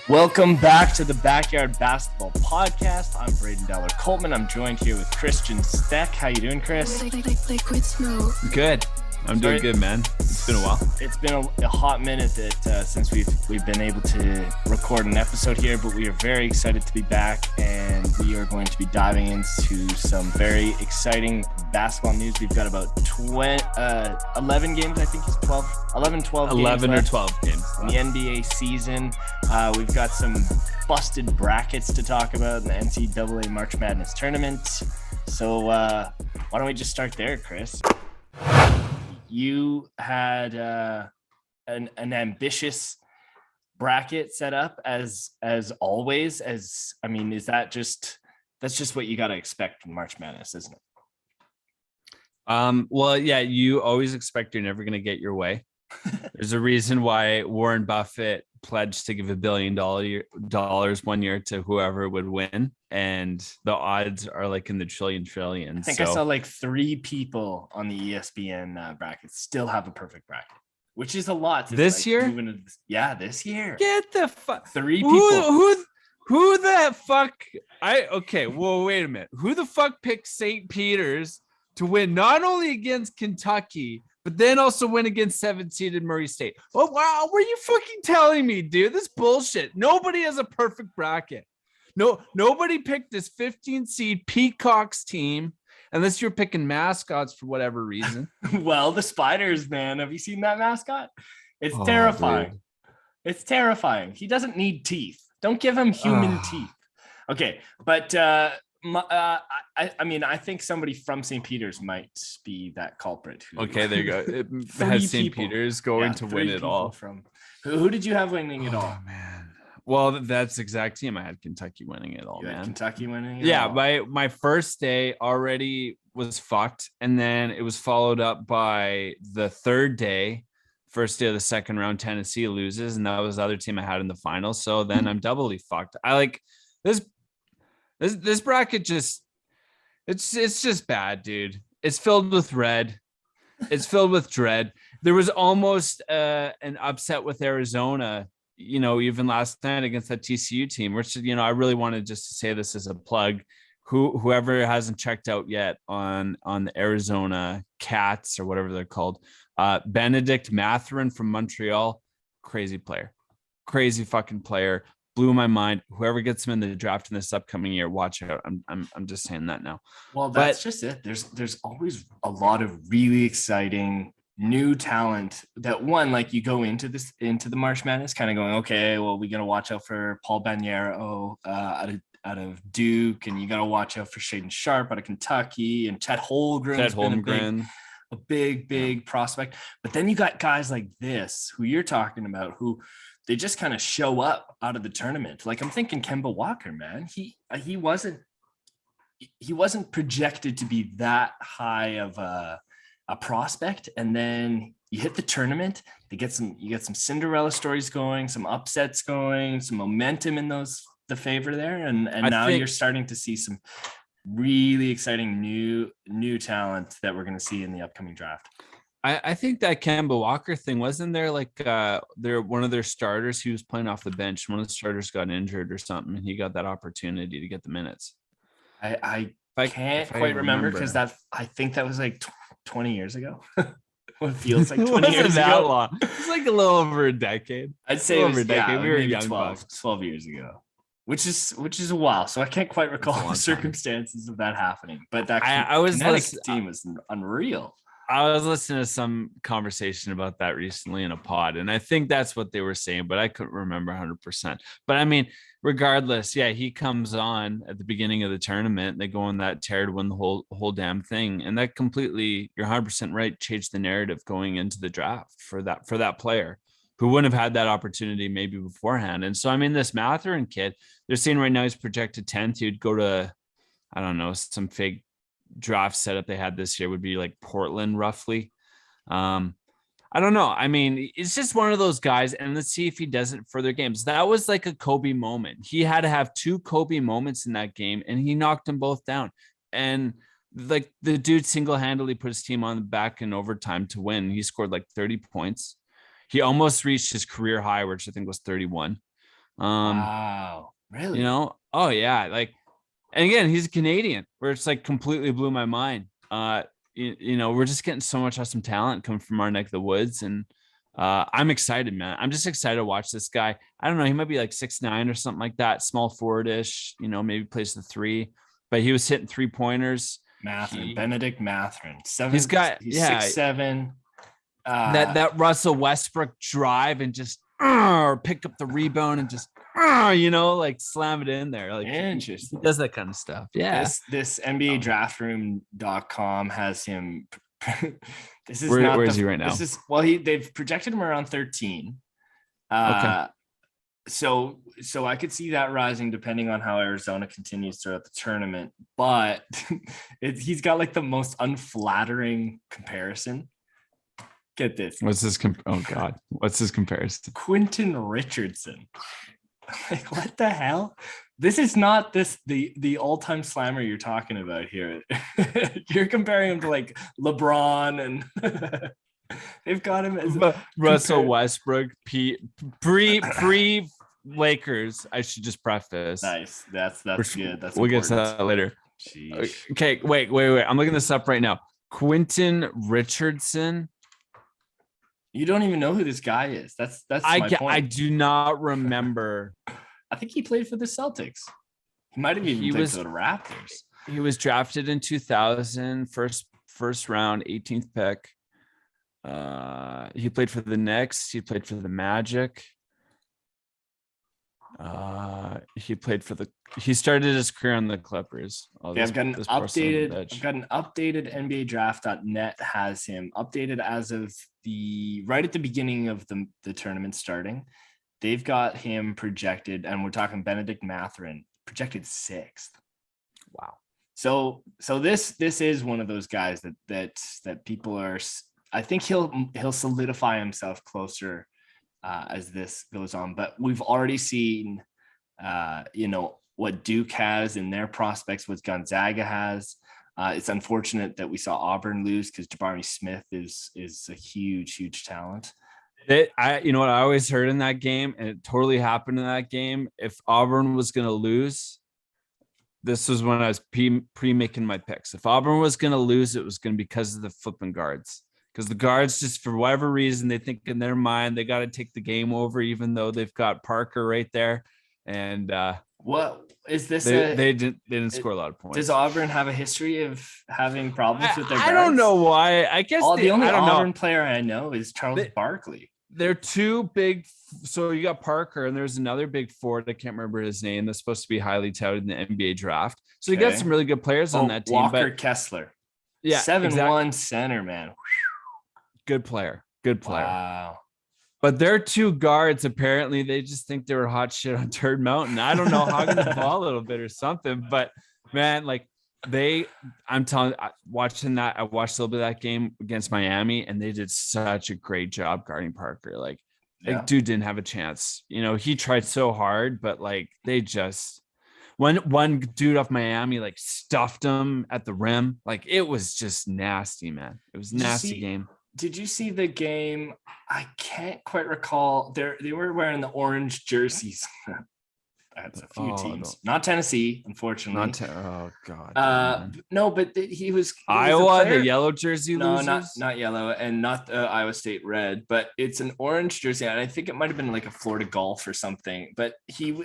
Welcome back to the Backyard Basketball Podcast. I'm Braden Deller-Coltman. I'm joined here with Christian Steck. How you doing, Chris? Good. I'm doing good, man. It's been a while. It's been a hot minute since we've been able to record an episode here, but we are very excited to be back, and we are going to be diving into some very exciting basketball news. We've got about 11 games, I think it's 12 11 games or 12 games in the NBA season. We've got some busted brackets to talk about in the NCAA March Madness tournament. So why don't we just start there, Chris? You had an ambitious bracket set up as always. That's just what you got to expect from March Madness, isn't it? Well, yeah, you always expect you're never going to get your way. There's a reason why Warren Buffett pledged to give $1 billion 1 year to whoever would win, and the odds are like in the trillions. I think I saw like 3 people on the ESPN bracket still have a perfect bracket, which is a lot. This year? This year. Get the fuck 3 people. Who the fuck? Well, wait a minute. Who the fuck picked St. Peter's to win not only against Kentucky, but then also win against 7th-seeded Murray State? Oh, wow. What are you fucking telling me, dude? This bullshit. Nobody has a perfect bracket. No, nobody picked this 15-seed Peacocks team unless you're picking mascots for whatever reason. Well, the Spiders, man. Have you seen that mascot? It's terrifying. Dude. It's terrifying. He doesn't need teeth. Don't give him human teeth. Okay, but I think somebody from St. Peter's might be that culprit. Okay, there you go. It has St. Peter's going to win it all. Who did you have winning it all? Man. Well, that's the exact team. I had Kentucky winning it all, man. Kentucky winning it all? My first day already was fucked, and then it was followed up by the third day. First day of the second round, Tennessee loses, and that was the other team I had in the final. So then I'm doubly fucked. I like this bracket. It's just bad, dude. It's filled with red. It's filled with dread. There was almost an upset with Arizona, even last night against that TCU team, which, I really wanted just to say this as a plug. Whoever hasn't checked out yet on the Arizona Cats or whatever they're called, Benedict Mathurin from Montreal, crazy fucking player, blew my mind. Whoever gets him in the draft in this upcoming year, watch out. I'm just saying that now. Well, that's just it. There's always a lot of really exciting new talent that you go into the March Madness kind of going, okay, well, we got to watch out for Paul Banchero out of Duke, and you got to watch out for Shaedon Sharpe out of Kentucky, and Chet Holmgren. A big prospect. But then you got guys like this who you're talking about, who they just kind of show up out of the tournament. Like, I'm thinking Kemba Walker, man. He wasn't projected to be that high of a prospect, and then you hit the tournament. You get some Cinderella stories going, some upsets going, some momentum in the favor there, and now you're starting to see some really exciting new talent that we're going to see in the upcoming draft. I think that Kemba Walker thing, wasn't there like one of their starters, he was playing off the bench, one of the starters got injured or something, and he got that opportunity to get the minutes. I can't quite remember, because I think that was like 20 years ago. It feels like 20 years that ago. Long. It's like a little over a decade. I'd say over a decade. Yeah, we were young 12 years ago. Which is a while, so I can't quite recall the circumstances of that happening. But that Connecticut team was unreal. I was listening to some conversation about that recently in a pod, and I think that's what they were saying, but I couldn't remember 100%. But I mean, regardless, yeah, he comes on at the beginning of the tournament. They go on that tear to win the whole damn thing, and that completely, you're 100% right, changed the narrative going into the draft for that player who wouldn't have had that opportunity maybe beforehand. And so, I mean, this Mathurin kid, they're saying right now he's projected 10th. He'd go to, I don't know, some fake draft setup they had this year would be like Portland roughly. I don't know. I mean, it's just one of those guys, and let's see if he does it for their games. That was like a Kobe moment. He had to have 2 Kobe moments in that game, and he knocked them both down. And like the dude single-handedly put his team on the back in overtime to win. He scored like 30 points. He almost reached his career high, which I think was 31. Wow. You Really? know, oh yeah, like, and again, he's a Canadian, where it's like completely blew my mind. You know, we're just getting so much awesome talent coming from our neck of the woods, and I'm excited, man. I'm just excited to watch this guy. I don't know, he might be like 6'9" or something like that, small forwardish. You know, maybe plays the three, but he was hitting 3-pointers. Benedict Mathurin, He's got, he's yeah, 6'7". that Russell Westbrook drive and just pick up the rebound and just you know, like slam it in there. Like he Interesting. does that kind of stuff. Yeah. This NBA draftroom.com has him. This is Where not is he right now? This is, well, they've projected him around 13. Okay. So I could see that rising depending on how Arizona continues throughout the tournament, but he's got like the most unflattering comparison. Get this. What's his oh god, what's his comparison? Quinton Richardson. Like, what the hell? This is not the all-time slammer you're talking about here. You're comparing him to like LeBron, and they've got him as Russell Westbrook pre Lakers. I should just preface. Nice. That's good. That's we'll important. get to that later. Jeez. Okay, wait. I'm looking this up right now. Quinton Richardson. You don't even know who this guy is. That's my point. I do not remember. I think he played for the Celtics. He might have even played for the Raptors. He was drafted in 2000, first round, 18th pick. He played for the Knicks. He played for the Magic. He started his career on the Clippers. I've got an updated NBA draft.net has him updated as of right at the beginning of the tournament starting. They've got him projected, and we're talking Benedict Mathurin, projected 6th. Wow. So this is one of those guys that people are. I think he'll solidify himself closer as this goes on. But we've already seen, what Duke has in their prospects, what Gonzaga has. It's unfortunate that we saw Auburn lose because Jabari Smith is a huge talent. You know what I always heard in that game, and it totally happened in that game. If Auburn was going to lose, this was when I was pre-making my picks. If Auburn was going to lose, it was going to be because of the flipping guards. Because the guards, just for whatever reason, they think in their mind they got to take the game over, even though they've got Parker right there. And what is this? They didn't score a lot of points. Does Auburn have a history of having problems with their guards? I don't know why. I guess the only Auburn player I know is Charles Barkley. They're two big. So you got Parker, and there's another big forward. I can't remember his name. That's supposed to be highly touted in the NBA draft. So you got some really good players on that team. Walker Kessler. Yeah, 7'1" center, man. Good player. Wow. But their two guards, apparently, they just think they were hot shit on Turd Mountain. I don't know, hogging the ball a little bit or something. But man, like I'm telling, watching that, I watched a little bit of that game against Miami, and they did such a great job guarding Parker. Like dude didn't have a chance. You know, he tried so hard, but like they just one dude off Miami like stuffed him at the rim. Like it was just nasty, man. It was a nasty game. Did you see the game? I can't quite recall. They were wearing the orange jerseys. That's a few teams. No. Not Tennessee, unfortunately. Oh God. No, but he was Iowa, the yellow jersey. No, losers? not yellow, and not Iowa State red, but it's an orange jersey, and I think it might have been like a Florida Golf or something. But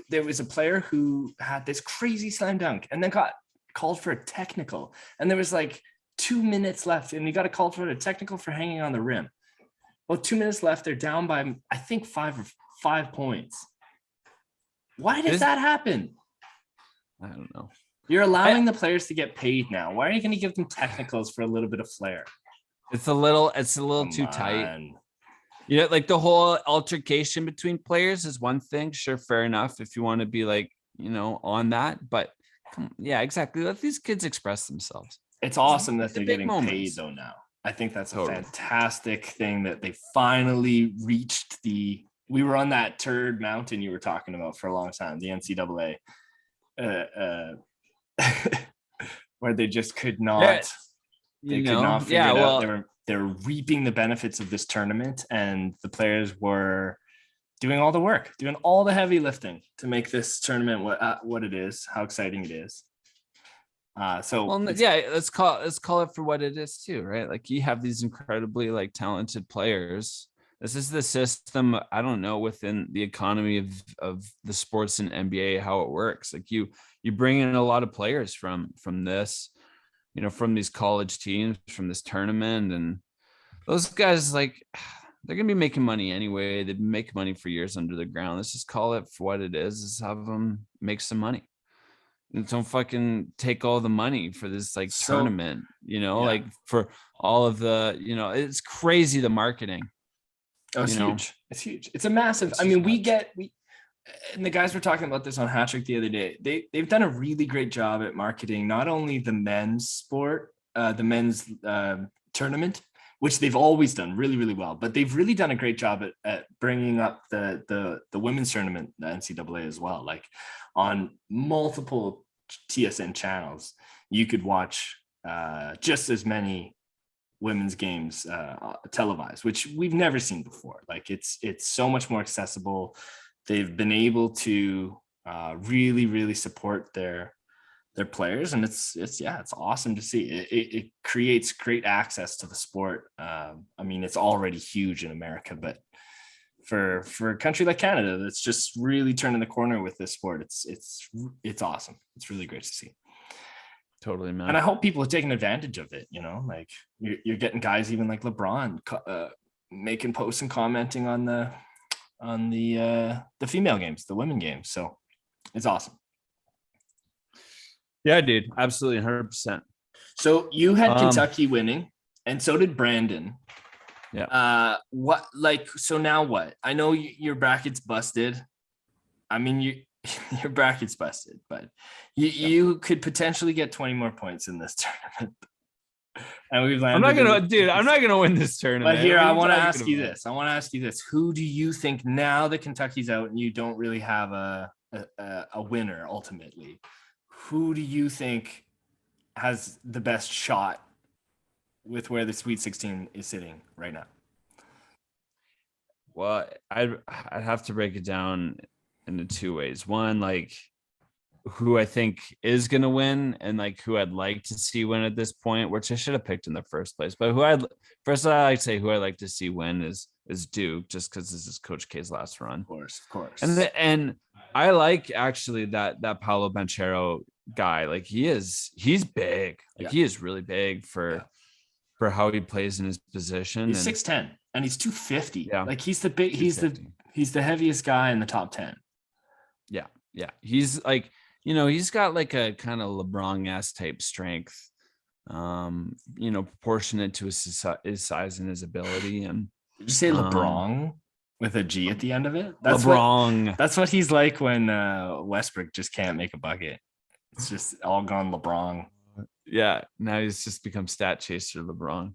there was a player who had this crazy slam dunk, and then got called for a technical, and there was like 2 minutes left, and he got a call for a technical for hanging on the rim. Well, 2 minutes left, they're down by I think 5 points. Why does that happen? I don't know. You're allowing the players to get paid now. Why are you going to give them technicals for a little bit of flair? It's a little too tight. You know, like the whole altercation between players is one thing. Sure, fair enough. If you want to be like, you know, on that, but yeah, exactly. Let these kids express themselves. It's awesome that they're getting paid though now. I think that's a fantastic thing that they finally reached we were on that turd mountain you were talking about for a long time, the NCAA, where they just could not. They could not figure it out. They're reaping the benefits of this tournament, and the players were doing all the work, doing all the heavy lifting to make this tournament what it is, how exciting it is. Let's call it for what it is too, right? Like you have these incredibly like talented players. This is the system, I don't know, within the economy of the sports and NBA, how it works. Like you bring in a lot of players from this, from these college teams, from this tournament, and those guys, like, they're gonna be making money anyway. They've been making money for years under the ground. Let's just call it for what it is have them make some money. And don't fucking take all the money for this tournament, like for all of the, it's crazy, the marketing. Oh, it's huge. It's huge. It's a massive. I mean, and the guys were talking about this on Hat Trick the other day. They've done a really great job at marketing, not only the men's sport, the men's tournament, which they've always done really, really well, but they've really done a great job at bringing up the women's tournament, the NCAA as well. Like on multiple TSN channels, you could watch just as many women's games televised, which we've never seen before. Like it's so much more accessible. They've been able to really, really support their players, and it's awesome to see. It creates great access to the sport. I mean, it's already huge in America, but for a country like Canada that's just really turning the corner with this sport, it's awesome. It's really great to see. Totally, man. And I hope people are taking advantage of it. Like you're getting guys even like LeBron making posts and commenting on the female games, the women games. So it's awesome. Yeah, dude, absolutely, 100%. So you had Kentucky winning, and so did Brandon. Yeah. So now what? I know your bracket's busted. I mean, your bracket's busted, but you could potentially get 20 more points in this tournament. And we've landed. I'm not gonna win this tournament. But here, I want to ask you this. Who do you think, now that Kentucky's out and you don't really have a winner ultimately, who do you think has the best shot with where the Sweet 16 is sitting right now? Well, I'd have to break it down into two ways. One, like who I think is going to win, and like who I'd like to see win at this point, which I should have picked in the first place. But I like to say who I like to see win is Duke, just because this is Coach K's last run. Of course. And I like actually that Paolo Banchero guy. Like he's big. Like he is really big for how he plays in his position. He's 6'10" and he's 250. Yeah. Like he's the heaviest guy in the top 10. Yeah. Yeah. He's like, he's got like a kind of LeBron-esque type strength, proportionate to his size and his ability. And did you say LeBron with a G at the end of it? That's what he's like when Westbrook just can't make a bucket. It's just all gone LeBron. Yeah, now he's just become stat chaser LeBron.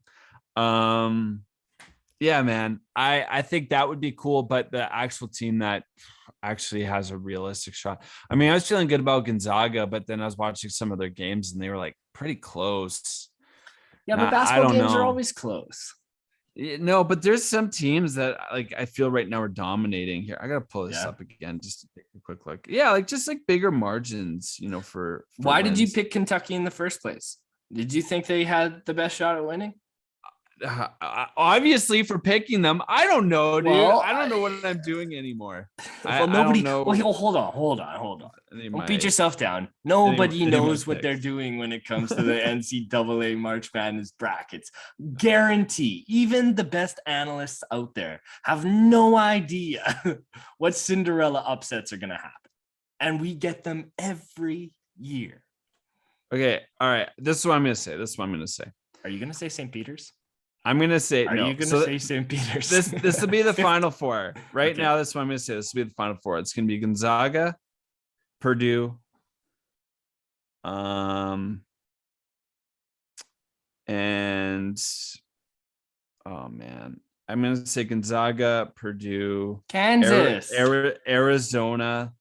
Yeah, man, I think that would be cool, but the actual team that actually has a realistic shot. I mean, I was feeling good about Gonzaga, but then I was watching some of their games and they were like pretty close. Yeah, but basketball games are always close. No, but there's some teams that like I feel right now are dominating here. I gotta pull this up again just to take a quick look. Yeah, like just like bigger margins, for why wins. Did you pick Kentucky in the first place? Did you think they had the best shot at winning? Obviously, for picking them. I don't know, dude. Well, I don't know what I'm doing anymore. I don't know. Well, hold on. Don't beat yourself down. Nobody knows what they're doing when it comes to the NCAA March Madness brackets. Guarantee, even the best analysts out there have no idea what Cinderella upsets are going to happen. And we get them every year. Okay. All right. This is what I'm going to say. Are you going to say St. Peter's? I'm going to say, Are you going to say St. Peter's? This will be the final four. Right now, this is what I'm going to say. This will be the final four. It's going to be Gonzaga, Purdue, and oh man, I'm going to say Gonzaga, Purdue, Kansas, Arizona.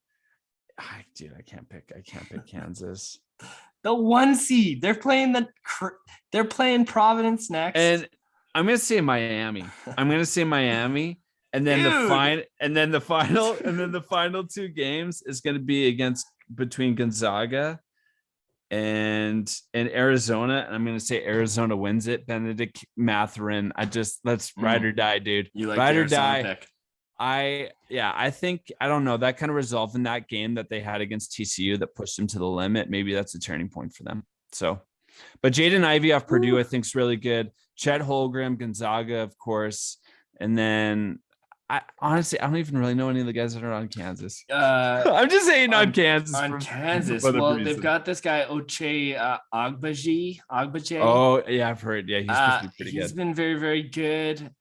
Dude, I can't pick Kansas. The 1 seed. They're playing Providence next. And I'm going to say Miami. And then Dude. the final two games is going to be between Gonzaga and Arizona. And I'm going to say Arizona wins it. Benedict Mathurin. Let's ride or die, dude. You like the Ride or Arizona die. pick? I think, I don't know, that kind of resolved in that game that they had against TCU that pushed them to the limit. Maybe that's a turning point for them. So, but Jaden Ivey off Purdue, I think is really good. Chet Holmgren, Gonzaga, of course. And then I don't even really know any of the guys that are on Kansas. I'm just saying on Kansas. On Kansas. Well, they've got this guy, Ochai Agbaje. Oh, yeah, I've heard. Yeah, he's supposed to be pretty good. He's been very, very good.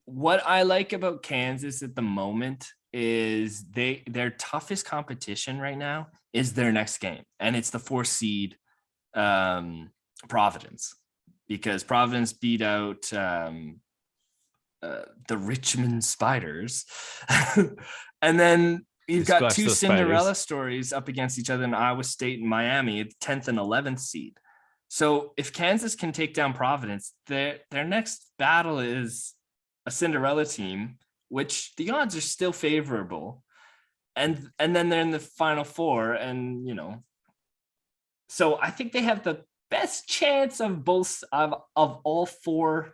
What I like about Kansas at the moment is their toughest competition right now is their next game. And it's the 4 seed Providence, because Providence beat out the Richmond Spiders. And then you've got 2 Cinderella stories up against each other in Iowa State and Miami, 10th and 11th seed. So if Kansas can take down Providence, their next battle is a Cinderella team, which the odds are still favorable. And then they're in the Final Four, and so I think they have the best chance of both of all 4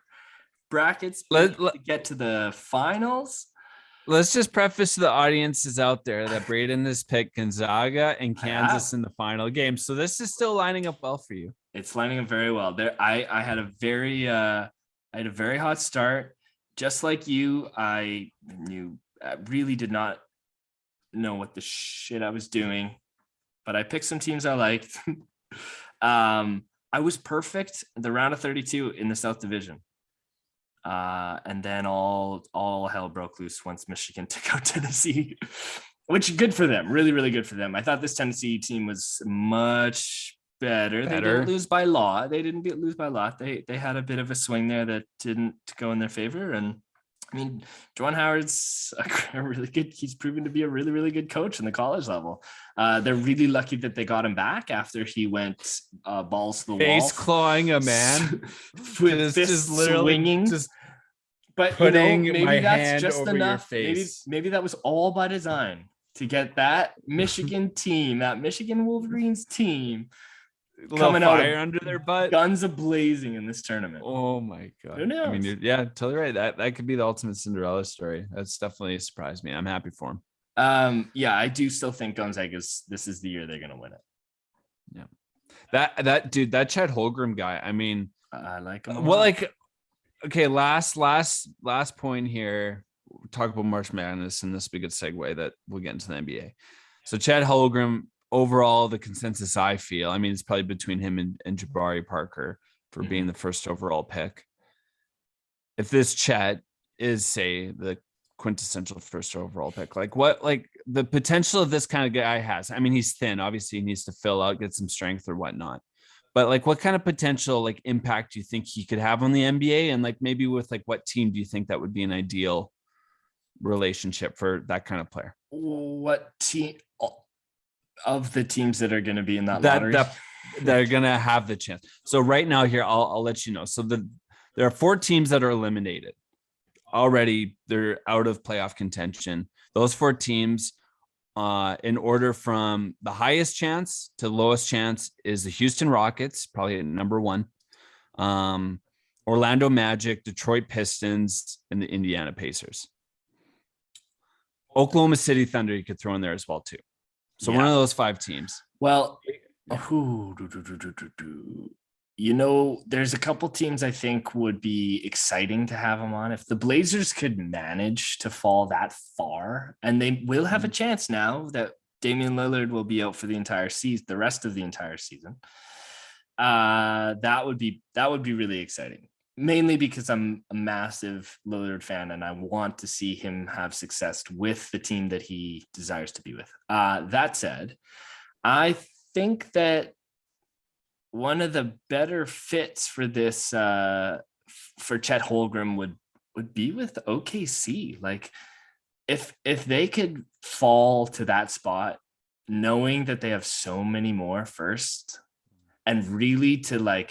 brackets to get to the finals. Let's just preface to the audiences out there that Braden has picked Gonzaga and Kansas in the final game. So this is still lining up well for you. It's lining up very well. I had a very hot start. Just like you, I really did not know what the shit I was doing, but I picked some teams I liked. I was perfect in the round of 32 in the South Division. And then all hell broke loose once Michigan took out Tennessee, which good for them. Really, really good for them. I thought this Tennessee team was much better. They didn't lose by law. They had a bit of a swing there that didn't go in their favor. And I mean, Juwan Howard's a really good. He's proven to be a really, really good coach in the college level. They're really lucky that they got him back after he went balls to the wall, face clawing a man, with fists swinging. But putting maybe my that's hand just over enough. your face. Maybe that was all by design to get that Michigan team, that Michigan Wolverines team, coming out under their butt, guns a-blazing in this tournament. Oh my god! Who knows? I mean, yeah, totally right. That could be the ultimate Cinderella story. That's definitely surprised me. I'm happy for him. Yeah, I do still think Gonzaga's. This is the year they're gonna win it. Yeah, that dude, that Chet Holmgren guy. I mean, I like him. Well, like, okay, last point here. We'll talk about March Madness, and this will be a good segue that we'll get into the NBA. So Chet Holmgren. Overall, the consensus I feel, I mean, it's probably between him and Jabari Parker for being the first overall pick. If this Chet is, say, the quintessential first overall pick, like the potential of this kind of guy has. I mean, he's thin. Obviously, he needs to fill out, get some strength or whatnot. But like, what kind of potential impact do you think he could have on the NBA? And maybe with what team do you think that would be an ideal relationship for that kind of player? What team? Of the teams that are going to be in that lottery, that are going to have the chance. So right now here, I'll let you know. So there are 4 teams that are eliminated already. They're out of playoff contention. Those 4 teams, in order from the highest chance to lowest chance, is the Houston Rockets, probably at number 1, Orlando Magic, Detroit Pistons, and the Indiana Pacers. Oklahoma City Thunder you could throw in there as well too. So one of those 5 teams. Well, there's a couple teams I think would be exciting to have him on. If the Blazers could manage to fall that far, and they will have a chance now that Damian Lillard will be out for the entire season, the rest of the entire season. That would be really exciting. Mainly because I'm a massive Lillard fan and I want to see him have success with the team that he desires to be with. That said, I think that one of the better fits for this, for Chet Holmgren would be with OKC. Like if they could fall to that spot, knowing that they have so many more first, and really to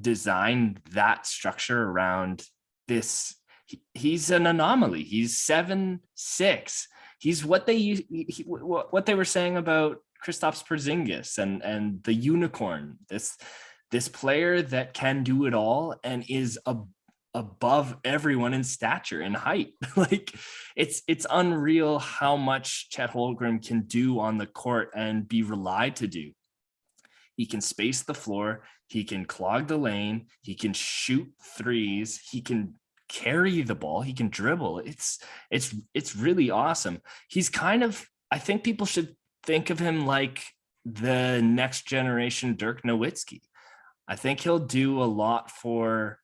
design that structure around this. he's an anomaly. He's 7'6". He's what what they were saying about Kristaps Porzingis and the unicorn. This player that can do it all and is above everyone in stature and height. Like it's unreal how much Chet Holmgren can do on the court and be relied to do. He can space the floor. He can clog the lane. He can shoot threes. He can carry the ball. He can dribble. It's really awesome. He's kind of, I think people should think of him like the next generation Dirk Nowitzki. I think he'll do a lot for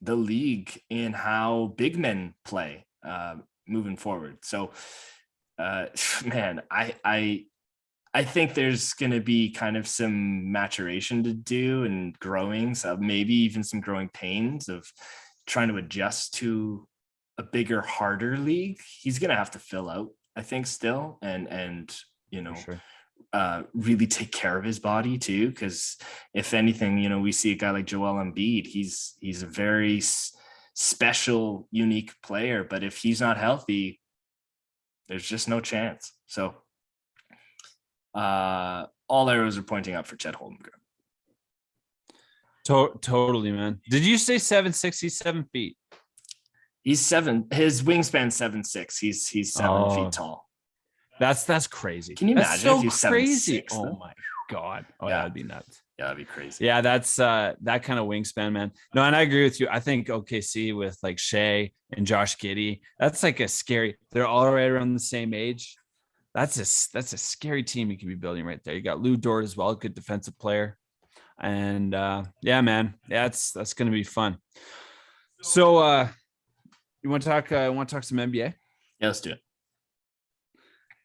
the league in how big men play moving forward. So, man, I think there's going to be kind of some maturation to do and growing, so maybe even some growing pains of trying to adjust to a bigger, harder league. He's going to have to fill out, I think, still, and you know, Sure. Really take care of his body too. Because if anything, you know, we see a guy like Joel Embiid. He's a very special, unique player, but if he's not healthy, there's just no chance. So all arrows are pointing up for Chet Holmgren. Totally, man. Did you say 7'6"? He's 7 feet. He's 7. His wingspan 7'6". He's 7 feet tall. That's crazy. Can you imagine so if he's crazy? 7'6"? Oh my god. Oh, Yeah. that'd be nuts. Yeah, that'd be crazy. Yeah, that's that kind of wingspan, man. No, and I agree with you. I think OKC with like Shea and Josh Giddey, that's like a scary. They're all right around the same age. That's a scary team you can be building right there. You got Lou Dort as well, good defensive player, and yeah, man, yeah, that's gonna be fun. So, you want to talk? Want to talk some NBA? Yeah, let's do it.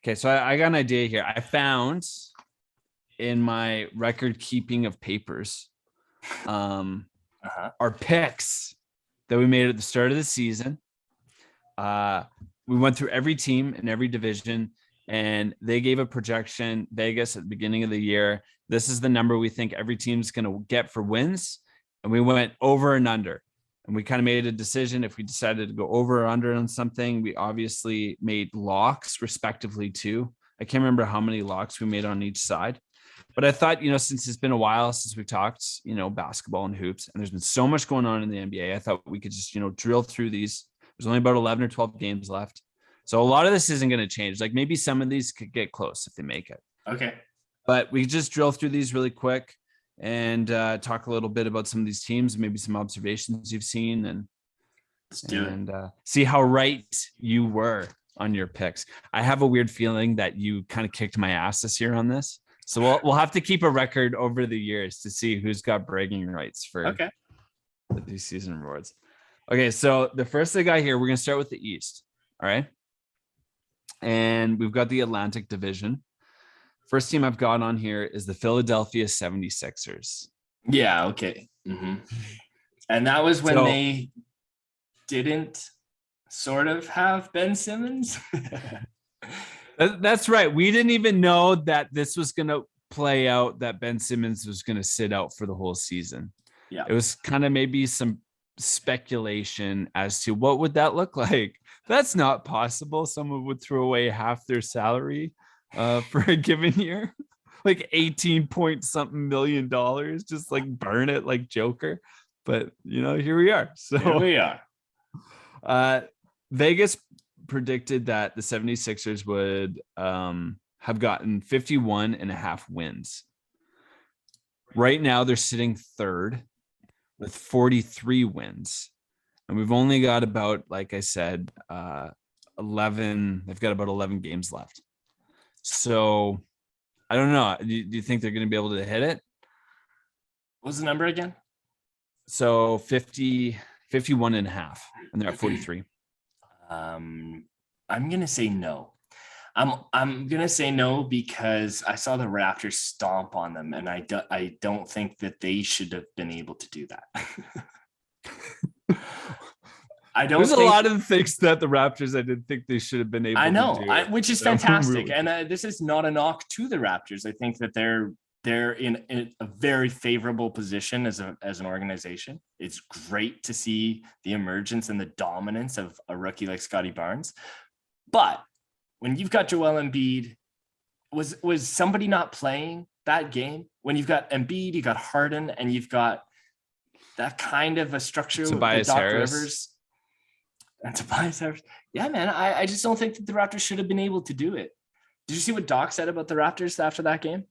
Okay, so I got an idea here. I found in my record keeping of papers, our picks that we made at the start of the season. We went through every team in every division, and they gave a projection, Vegas, at the beginning of the year. This is the number we think every team's going to get for wins. And we went over and under. And we kind of made a decision. If we decided to go over or under on something, we obviously made locks respectively too. I can't remember how many locks we made on each side. But I thought, you know, since it's been a while since we talked, you know, basketball and hoops, and there's been so much going on in the NBA, I thought we could just, you know, drill through these. There's only about 11 or 12 games left. So a lot of this isn't going to change. Like maybe some of these could get close if they make it. Okay. But we just drill through these really quick and talk a little bit about some of these teams, maybe some observations you've seen, and let's do it. See how right you were on your picks. I have a weird feeling that you kind of kicked my ass this year on this. So we'll have to keep a record over the years to see who's got bragging rights for these season awards. Okay, so the first thing I got here, we're going to start with the East. All right. And we've got the Atlantic Division. First team I've got on here is the Philadelphia 76ers. Yeah, okay. Mm-hmm. And that was when they didn't sort of have Ben Simmons. That's right. We didn't even know that this was going to play out, that Ben Simmons was going to sit out for the whole season. Yeah. It was kind of maybe some speculation as to what would that look like. That's not possible. Someone would throw away half their salary for a given year, like 18 point something million dollars, just like burn it like Joker. But you know, here we are. So here we are. Vegas predicted that the 76ers would have gotten 51 and a half wins. Right now they're sitting third with 43 wins. And we've only got about, like I said, 11. They've got about 11 games left. So I don't know. Do you think they're going to be able to hit it? What was the number again? So 51 and a half, and they're at 43. I'm going to say no. I'm going to say no because I saw the Raptors stomp on them, and I don't think that they should have been able to do that. There's a lot of things that the Raptors, I didn't think they should have been able to do. Which is fantastic. Really, and this is not a knock to the Raptors. I think that they're they're in a very favorable position as an organization. It's great to see the emergence and the dominance of a rookie like Scotty Barnes. But when you've got Joel Embiid, was somebody not playing that game? When you've got Embiid, you got Harden, and you've got that kind of a structure with the Doc Rivers and Tobias Harris. Yeah, man, I just don't think that the Raptors should have been able to do it. Did you see what Doc said about the Raptors after that game?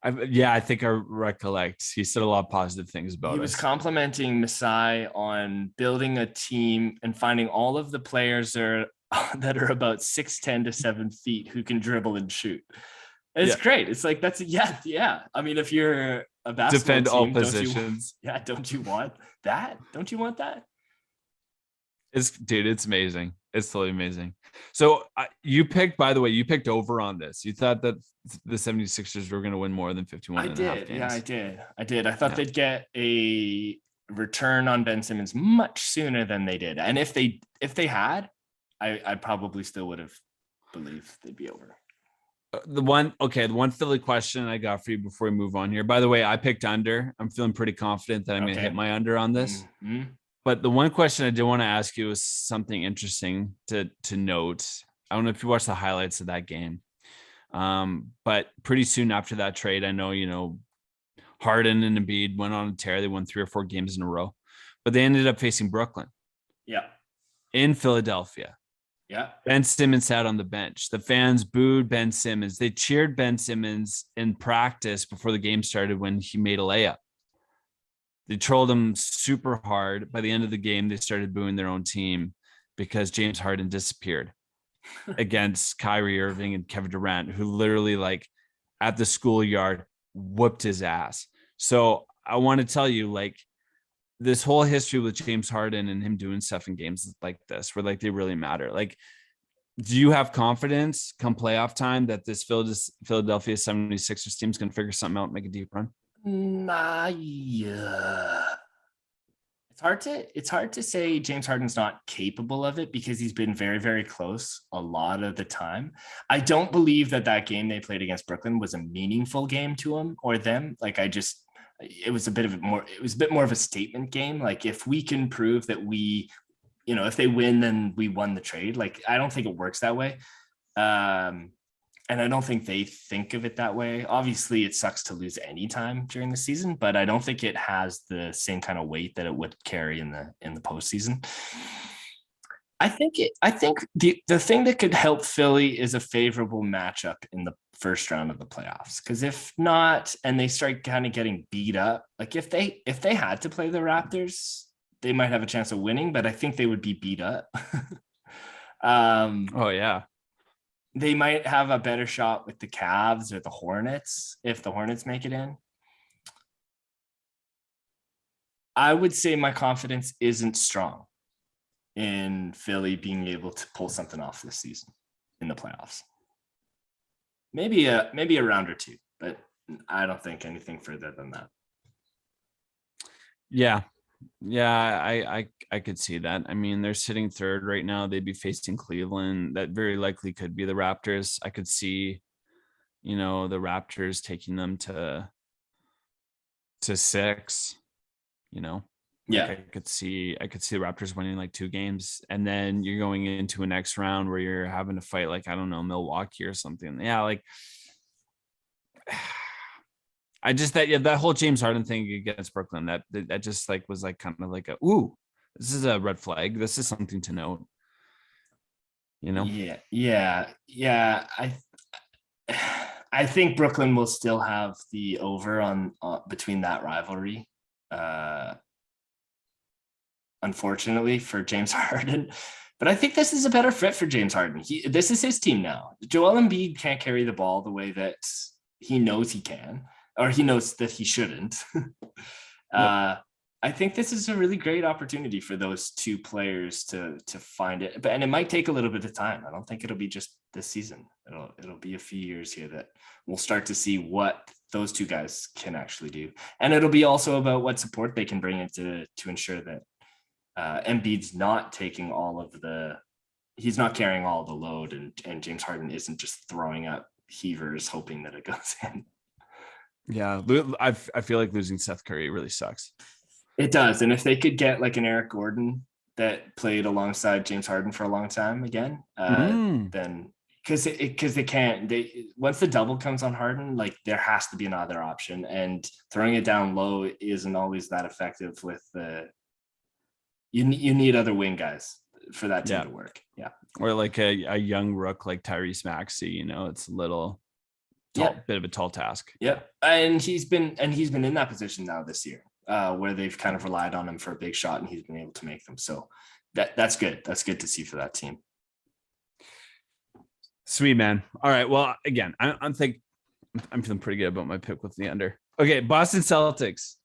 I think I recollect. He said a lot of positive things about it. He was complimenting Masai on building a team and finding all of the players that are about 6'10" to 7 feet who can dribble and shoot. It's great. It's like, that's yeah. I mean, if you're a basketball defend team, all positions. Don't you want that? Don't you want that? It's amazing. It's totally amazing. So you picked over on this. You thought that the 76ers were going to win more than 51 and a half games. Yeah, I did. I thought they'd get a return on Ben Simmons much sooner than they did. And if they had, I probably still would have believed they'd be over. The one Philly question I got for you before we move on here. By the way, I picked under. I'm feeling pretty confident that I'm going to hit my under on this. Mm-hmm. But the one question I did want to ask you is something interesting to note. I don't know if you watched the highlights of that game. But pretty soon after that trade, I know, Harden and Embiid went on a tear. They won 3 or 4 games in a row, but they ended up facing Brooklyn. Yeah. In Philadelphia. Yeah. Ben Simmons sat on the bench. The fans booed Ben Simmons. They cheered Ben Simmons in practice before the game started when he made a layup. They trolled him super hard. By the end of the game, they started booing their own team because James Harden disappeared against Kyrie Irving and Kevin Durant, who literally, like, at the schoolyard whooped his ass. So I want to tell you, like, this whole history with James Harden and him doing stuff in games like this, where, like, they really matter. Like, do you have confidence come playoff time that this Philadelphia 76ers team is going to figure something out and make a deep run? Yeah. It's hard to say James Harden's not capable of it because he's been very, very close a lot of the time. I don't believe that game they played against Brooklyn was a meaningful game to him or them. Like, it was a bit more of a statement game. Like, if we can prove that if they win, then we won the trade. Like, I don't think it works that way. And I don't think they think of it that way. Obviously, it sucks to lose any time during the season, but I don't think it has the same kind of weight that it would carry in the postseason. I think the thing that could help Philly is a favorable matchup in the first round of the playoffs. Because if not, and they start kind of getting beat up, like if they had to play the Raptors, they might have a chance of winning, but I think they would be beat up. Oh yeah. They might have a better shot with the Cavs or the Hornets if the Hornets make it in. I would say my confidence isn't strong in Philly being able to pull something off this season in the playoffs. Maybe a round or two, but I don't think anything further than that. Yeah, I could see that. I mean, they're sitting third right now. They'd be facing Cleveland. That very likely could be the Raptors. I could see, the Raptors taking them to 6. Yeah, I could see the Raptors winning like 2 games, and then you're going into a next round where you're having to fight, like, I don't know, Milwaukee or something. Yeah, like. I just that whole James Harden thing against Brooklyn, that just like was like kind of like this is a red flag. This is something to note. Yeah. I think Brooklyn will still have the over on between that rivalry. Unfortunately for James Harden, but I think this is a better fit for James Harden. This is his team now. Joel Embiid can't carry the ball the way that he knows he can. Or he knows that he shouldn't. I think this is a really great opportunity for those two players to find it, and it might take a little bit of time. I don't think it'll be just this season. It'll be a few years here that we'll start to see what those two guys can actually do, and it'll be also about what support they can bring in to ensure that Embiid's not taking he's not carrying all the load, and James Harden isn't just throwing up heavers hoping that it goes in. Yeah, I feel like losing Seth Curry really sucks. It does. And if they could get like an Eric Gordon that played alongside James Harden for a long time again, then because they can't, once the double comes on Harden, like there has to be another option, and throwing it down low isn't always that effective with the you need other wing guys for that team to work. Yeah. Or like a young rook like Tyrese Maxey, it's a little bit of a tall task. Yep. And he's been in that position now this year, where they've kind of relied on him for a big shot and he's been able to make them. So that's good. That's good to see for that team. Sweet, man. All right. Well, again, I'm feeling pretty good about my pick with the under. Okay, Boston Celtics.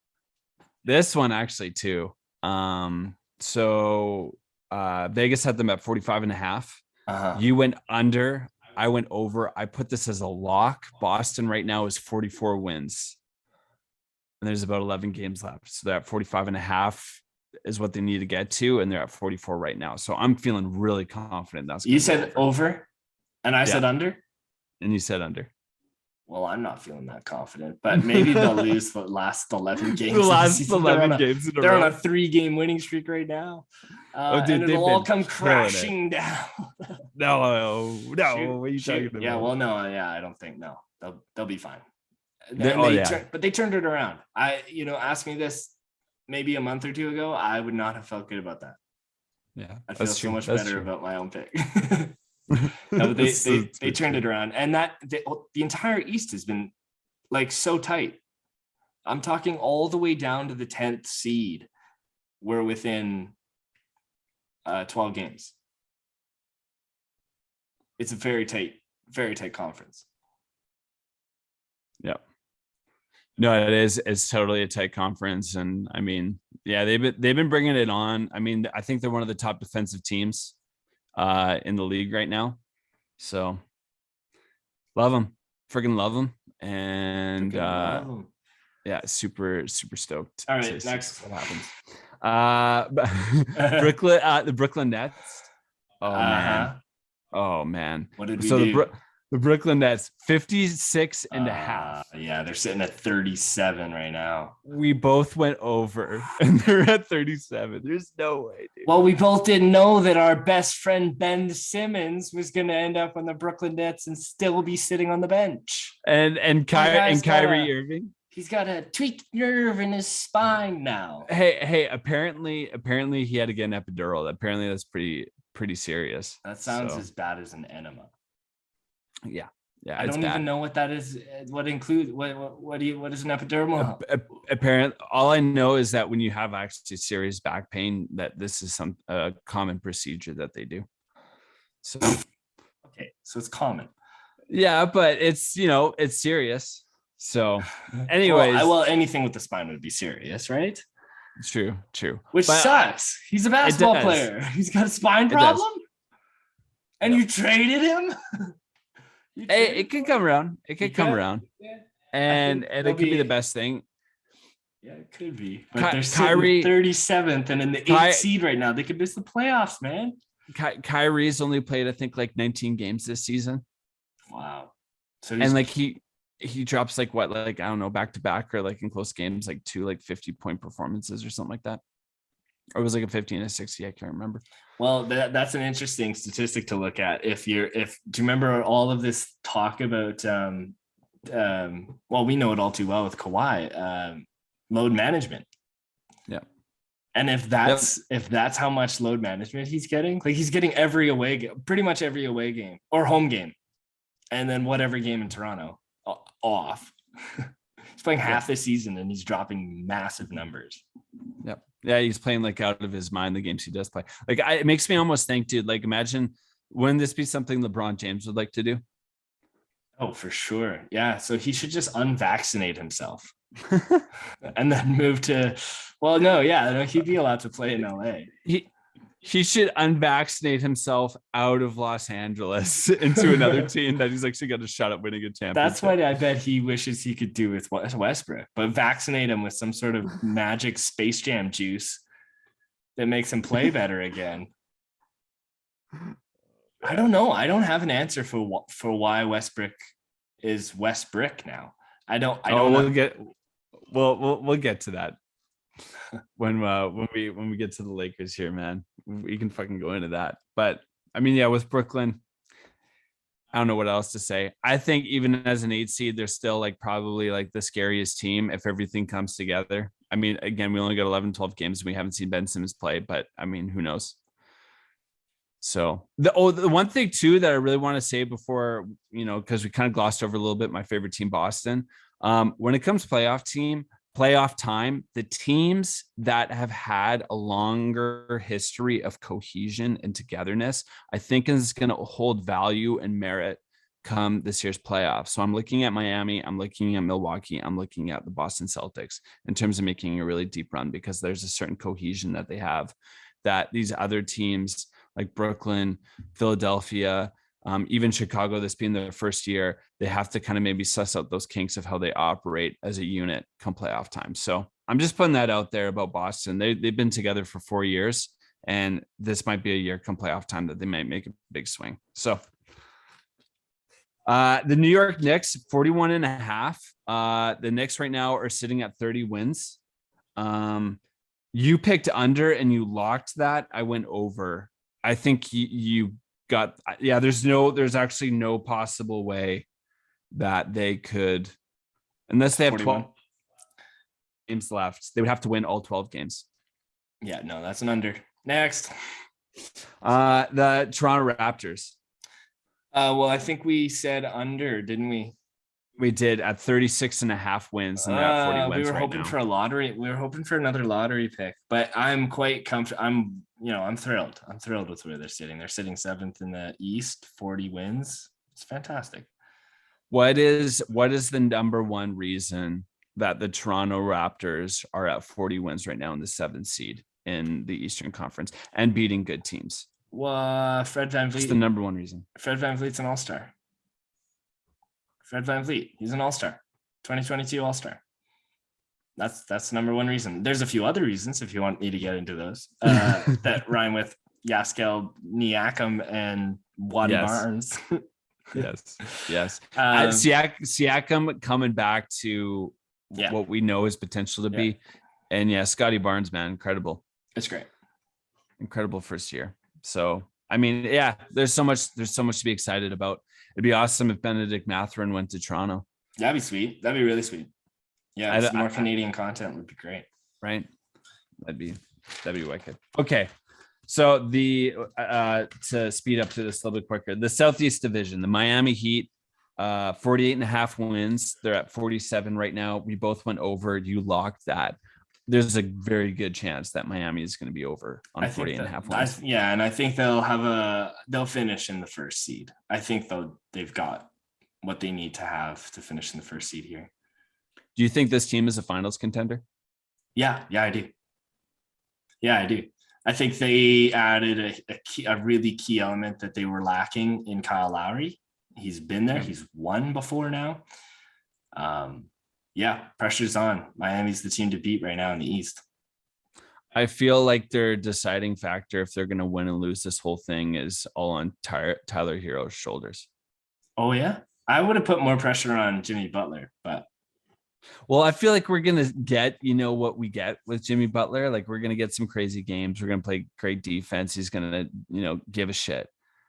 This one actually too. So Vegas had them at 45.5. You went under. I went over. I put this as a lock. Boston right now is 44 wins. And there's about 11 games left. So they're at 45.5 is what they need to get to. And they're at 44 right now. So I'm feeling really confident. You said over and I said under? And you said under. Well, I'm not feeling that confident, but maybe they'll lose the last 11 games. The last 11 games in a row. They're on a 3-game winning streak right now. And it'll all come crashing down. No. What are you talking about? Yeah, well, no, I don't think, no. They'll be fine. But they turned it around. Ask me this maybe a month or two ago, I would not have felt good about that. Yeah. I feel so much better about my own pick. No, they turned it around, and the entire East has been like so tight. I'm talking all the way down to the 10th seed. We're within 12 games. It's a very tight conference. Yeah. No, it is. It's totally a tight conference, and I mean, yeah, they've been bringing it on. I mean, I think they're one of the top defensive teams in the league right now. So love them, freaking love them. And yeah, super stoked. All right, next what happens. The Brooklyn Nets. Oh man. What did we do? The Brooklyn Nets 56.5. Yeah, they're sitting at 37 right now. We both went over and they're at 37. There's no way, dude. Well, we both didn't know that our best friend Ben Simmons was going to end up on the Brooklyn Nets and still be sitting on the bench. And Kyrie Irving. He's got a tweaked nerve in his spine now. Hey, apparently he had to get an epidural. Apparently that's pretty serious. That sounds as bad as an enema. Yeah. I don't even know what that is. What includes what is an epidural? Apparently, all I know is that when you have actually serious back pain, that this is some common procedure that they do. So okay, so it's common. Yeah, but it's it's serious. So, anyways, well, anything with the spine would be serious, right? True. Which sucks. He's a basketball player. He's got a spine problem, and you traded him. Hey, it could come around. Yeah. And it could be the best thing. Yeah, it could be. But they're Kyrie 37th and in the 8th seed right now. They could miss the playoffs, man. Kyrie's only played, I think, like 19 games this season. Wow. So like he drops like what, like I don't know, back to back or like in close games, like 2 like 50-point performances or something like that. Or it was like a 50 and a 60. I can't remember. Well, that's an interesting statistic to look at. Do you remember all of this talk about, well, we know it all too well with Kawhi, load management. Yeah. And if that's how much load management he's getting, like he's getting pretty much every away game or home game. And then whatever game in Toronto off. He's playing half the season and he's dropping massive numbers. Yep. Yeah, he's playing like out of his mind the games he does play. Like it makes me almost think, dude, like imagine, wouldn't this be something LeBron James would like to do? Oh, for sure. Yeah. So he should just unvaccinate himself and then move to, well, no, he'd be allowed to play in LA. He should unvaccinate himself out of Los Angeles into another team that he's actually got a shot at winning a championship. That's what I bet he wishes he could do with Westbrook, but vaccinate him with some sort of magic Space Jam juice that makes him play better again. I don't know. I don't have an answer for why Westbrook is Westbrook now. I don't we'll get to that when we get to the Lakers here, man. We can fucking go into that. But I mean, yeah, with Brooklyn, I don't know what else to say. I think even as an 8 seed, they're still like probably like the scariest team if everything comes together. I mean, again, we only got 11, 12 games. We haven't seen Ben Simmons play, but I mean, who knows? So the one thing too that I really want to say before, because we kind of glossed over a little bit, my favorite team, Boston. When it comes playoff time, the teams that have had a longer history of cohesion and togetherness, I think is going to hold value and merit come this year's playoffs. So I'm looking at Miami, I'm looking at Milwaukee, I'm looking at the Boston Celtics in terms of making a really deep run, because there's a certain cohesion that they have that these other teams like Brooklyn, Philadelphia, even Chicago, this being their first year, they have to kind of maybe suss out those kinks of how they operate as a unit come playoff time. So I'm just putting that out there about Boston. They've been together for 4 years, and this might be a year come playoff time that they might make a big swing. So the New York Knicks, 41.5. The Knicks right now are sitting at 30 wins. You picked under and you locked that. I went over. I think you got, there's actually no possible way that they could, unless they have 12 games left, they would have to win all 12 games. Yeah, no, that's an under. Next. The Toronto Raptors. Well, I think we said under, didn't we? We did at 36.5 wins, and they're at 40 wins. We were hoping for a lottery. We were hoping for another lottery pick, but I'm quite comfortable. I'm thrilled. I'm thrilled with where they're sitting. They're sitting 7th in the East, 40 wins. It's fantastic. What is the number one reason that the Toronto Raptors are at 40 wins right now in the 7th seed in the Eastern Conference and beating good teams? Well, Fred VanVleet. That's the number one reason. Fred VanVleet's an all-star. Fred VanVleet, he's an all-star. 2022 all-star. That's the number one reason. There's a few other reasons if you want me to get into those that rhyme with Yaskel Niakam and Waddy Barnes. Yes. Siakam coming back to what we know his potential to be. And Scotty Barnes, man, incredible. It's great. Incredible first year. So, I mean, there's so much to be excited about. It'd be awesome if Benedict Mathurin went to Toronto. That'd be sweet. That'd be really sweet. Yeah, more Canadian content would be great. Right? That'd be wicked. Okay. So to speed up to this a little bit quicker, the Southeast Division, the Miami Heat, 48.5 wins. They're at 47 right now. We both went over. You locked that. There's a very good chance that Miami is going to be over on 48.5 wins. And I think they'll finish in the first seed. I think they've got what they need to have to finish in the first seed here. Do you think this team is a finals contender? Yeah, I do. Yeah, I do. I think they added a really key element that they were lacking in Kyle Lowry. He's been there. He's won before now. Pressure's on. Miami's the team to beat right now in the East. I feel like their deciding factor, if they're going to win and lose this whole thing, is all on Tyler Hero's shoulders. Oh, yeah? I would have put more pressure on Jimmy Butler, but. Well, I feel like we're going to get, what we get with Jimmy Butler. Like, we're going to get some crazy games. We're going to play great defense. He's going to, give a shit.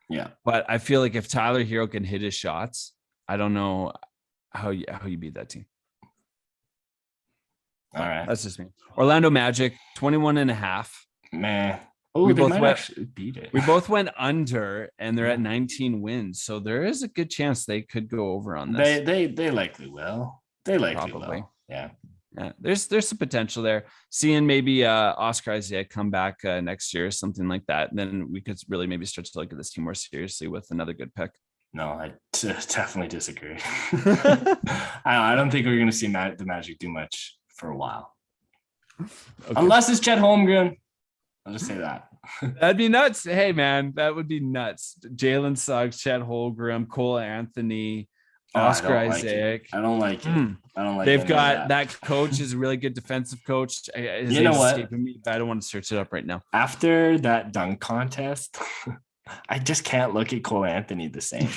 Yeah. But I feel like if Tyler Hero can hit his shots, I don't know how you beat that team. All right. That's just me. Orlando Magic, 21.5. Man. We both actually beat it. We both went under, and they're at 19 wins. So there is a good chance they could go over on this. They likely will. They likely Probably. will. Yeah. There's some potential there. Seeing maybe Oscar Isaac come back next year, something like that. Then we could really maybe start to look at this team more seriously with another good pick. No, I definitely disagree. I don't think we're going to see the Magic do much for a while. Okay. Unless it's Chet Holmgren. I'll just say that. That'd be nuts. Hey, man, that would be nuts. Jalen Suggs, Chet Holmgren, Cole Anthony, Oscar Isaac. I don't like it. I don't like. They've got that coach is a really good defensive coach. You know what? Me, but I don't want to search it up right now. After that dunk contest, I just can't look at Cole Anthony the same.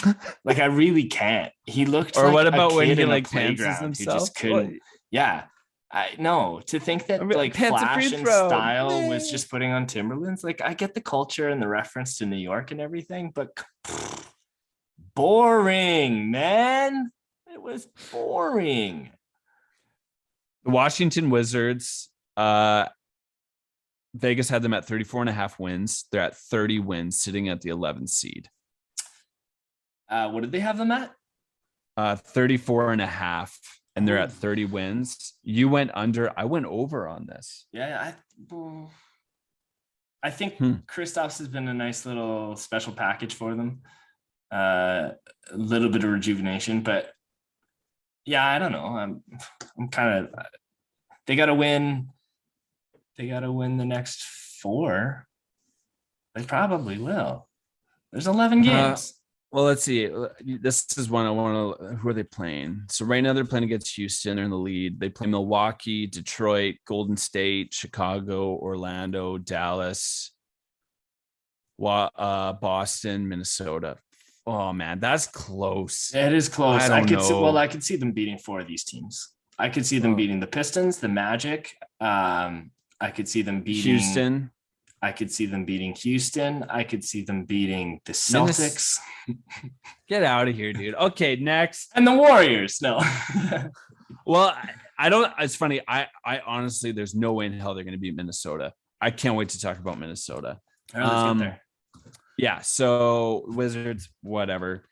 Like I really can't. He looked Or like what a about when kid he in a like pantses playground who himself? just couldn't. Yeah. I know to think I that mean, like pants a free fashion throw. style was Nah. just putting on Timberlands. Like I get the culture and the reference to New York and everything, but boring, man. It was boring. The Washington Wizards, Vegas had them at 34 and a half wins. They're at 30 wins, sitting at the 11th seed. What did they have them at? 34 and a half, and they're at 30 wins. You went under. I went over on this. Yeah, I think Kristaps has been a nice little special package for them. A little bit of rejuvenation, but yeah, I don't know. I'm kind of. They got to win. They got to win the next 4. They probably will. There's 11 games. Well, let's see. This is one I want to. Who are they playing? So right now they're playing against Houston. They're in the lead. They play Milwaukee, Detroit, Golden State, Chicago, Orlando, Dallas, Boston, Minnesota. Oh man, that's close. It is close. I could know. I could see them beating 4 of these teams. I could see them beating the Pistons, the Magic. I could see them beating Houston. I could see them beating Houston. I could see them beating the Celtics. Get out of here, dude. Okay, next. And the Warriors. No. Well, I don't. It's funny. I honestly, there's no way in hell they're going to beat Minnesota. I can't wait to talk about Minnesota. All right, let's get there. Yeah. So Wizards, whatever.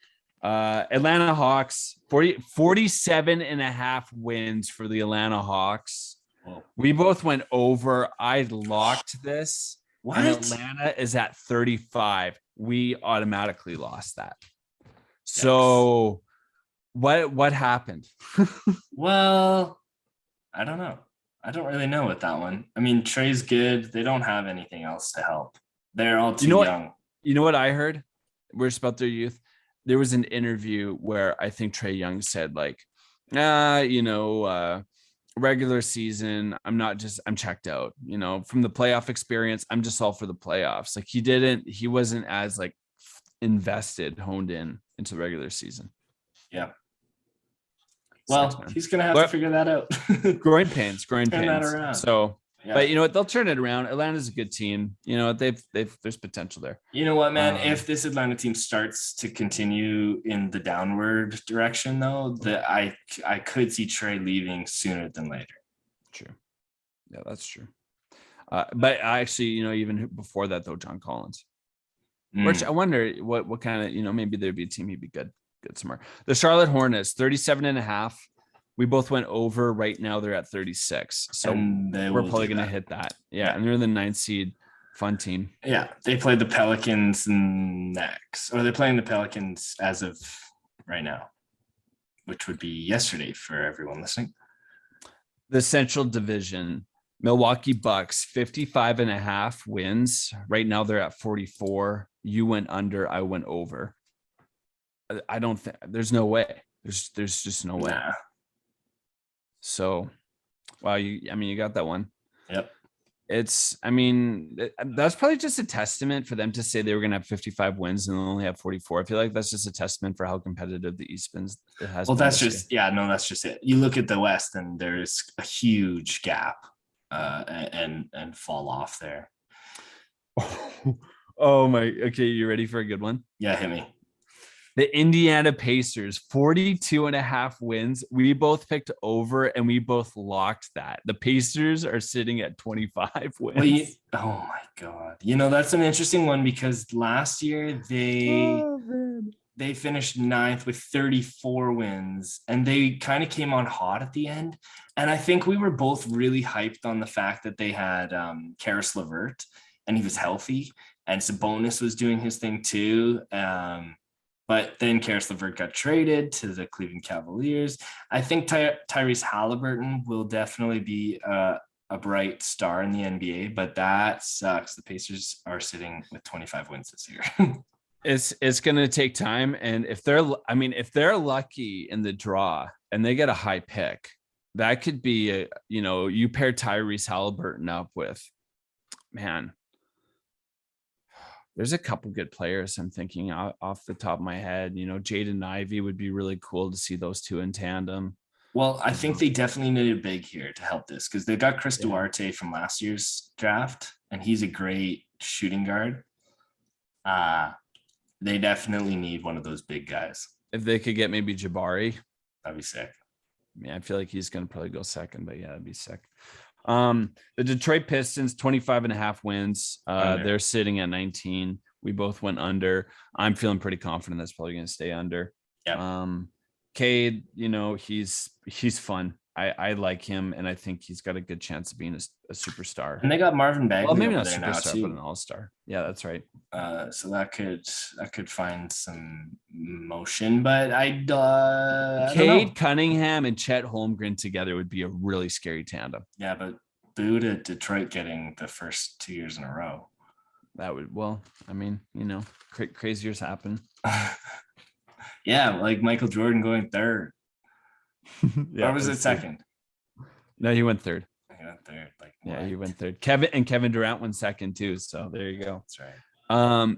Atlanta Hawks, 47 and a half wins for the Atlanta Hawks. Whoa. We both went over. I locked this. What? And Atlanta is at 35. We automatically lost that. So what happened? Well, I don't know. I don't really know with that one. I mean, Trey's good. They don't have anything else to help. They're all too young. You know what I heard? We're just about their youth. There was an interview where I think Trae Young said like, regular season, I'm checked out, from the playoff experience. I'm just all for the playoffs. Like he wasn't as like honed in into the regular season. Yeah. Well, he's going to have to figure that out. growing pains. That around. So, yeah. But you know what? They'll turn it around. Atlanta's a good team. There's potential there. You know what, man? If this Atlanta team starts to continue in the downward direction, though, that I could see Trey leaving sooner than later. True. Yeah, that's true. But I actually, even before that, though, John Collins. Which I wonder what kind of, maybe there'd be a team he'd be good somewhere. The Charlotte Hornets, 37 and a half. We both went over. Right now they're at 36. So we're probably going to hit that. Yeah. And they're the 9th seed. Fun team. Yeah. They played the Pelicans next, or they're playing the Pelicans as of right now, which would be yesterday for everyone listening. The Central Division, Milwaukee Bucks, 55 and a half wins. Right now they're at 44. You went under, I went over. I don't think there's no way. There's just no way. Nah. So, wow, you got that one. Yep. That's probably just a testament for them to say they were going to have 55 wins and only have 44. I feel like that's just a testament for how competitive the East has. Well, that's just it. You look at the West and there's a huge gap and fall off there. Oh my. Okay. You ready for a good one? Yeah. Hit me. The Indiana Pacers, 42 and a half wins. We both picked over and we both locked that. The Pacers are sitting at 25 wins. Oh my God. That's an interesting one because last year they finished 9th with 34 wins and they kind of came on hot at the end. And I think we were both really hyped on the fact that they had Karis LeVert and he was healthy and Sabonis was doing his thing too. But then Karis LeVert got traded to the Cleveland Cavaliers. I think Tyrese Halliburton will definitely be a bright star in the NBA, but that sucks. The Pacers are sitting with 25 wins this year. It's going to take time. And if they're lucky in the draw and they get a high pick, that could be you pair Tyrese Halliburton up with, man. There's a couple good players I'm thinking off the top of my head. Jaden Ivey would be really cool to see those two in tandem. Well, I think they definitely need a big here to help this because they've got Chris Yeah. Duarte from last year's draft, and he's a great shooting guard. They definitely need one of those big guys. If they could get maybe Jabari, that'd be sick. Yeah, I feel like he's going to probably go second, but yeah, it'd be sick. The Detroit Pistons, 25.5 wins. They're sitting at 19. We both went under. I'm feeling pretty confident that's probably going to stay under. Yeah. Cade, he's fun. I like him, and I think he's got a good chance of being a superstar. And they got Marvin Bagley. Well, maybe not there superstar, now but an all-star. Yeah, that's right. So that could find some motion, but Cade Cunningham and Chet Holmgren together would be a really scary tandem. Yeah, but boo to Detroit getting the first 2 years in a row. That would, craziers happen. Yeah, like Michael Jordan going third. Yeah, or was it second? No, he went third. He went third. He went third. Kevin Durant went second too. So there you go. That's right.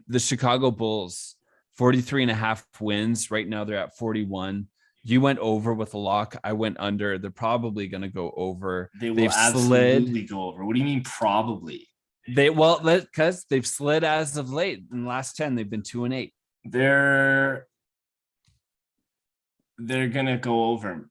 The Chicago Bulls, 43.5 wins. Right now they're at 41. You went over with a lock. I went under. They're probably going to go over. They've absolutely go over. What do you mean probably? Because they've slid as of late. In the last 10, they've been 2-8. They're gonna go over.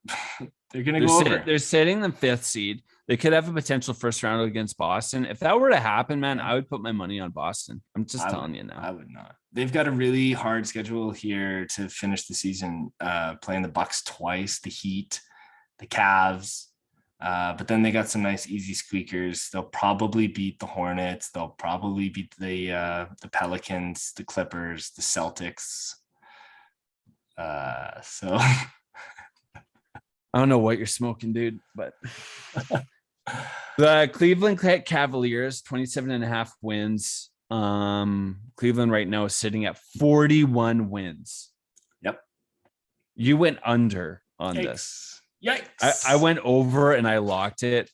Over. They're sitting the 5th seed. They could have a potential first round against Boston. If that were to happen, man, I would put my money on Boston. I'm just telling you now. I would not. They've got a really hard schedule here to finish the season, playing the Bucks twice, the Heat, the Cavs. But then they got some nice easy squeakers. They'll probably beat the Hornets. They'll probably beat the Pelicans, the Clippers, the Celtics. So I don't know what you're smoking, dude, but the Cleveland Cavaliers, 27.5 wins. Cleveland right now is sitting at 41 wins. Yep. You went under on this. Yikes. I went over and I locked it.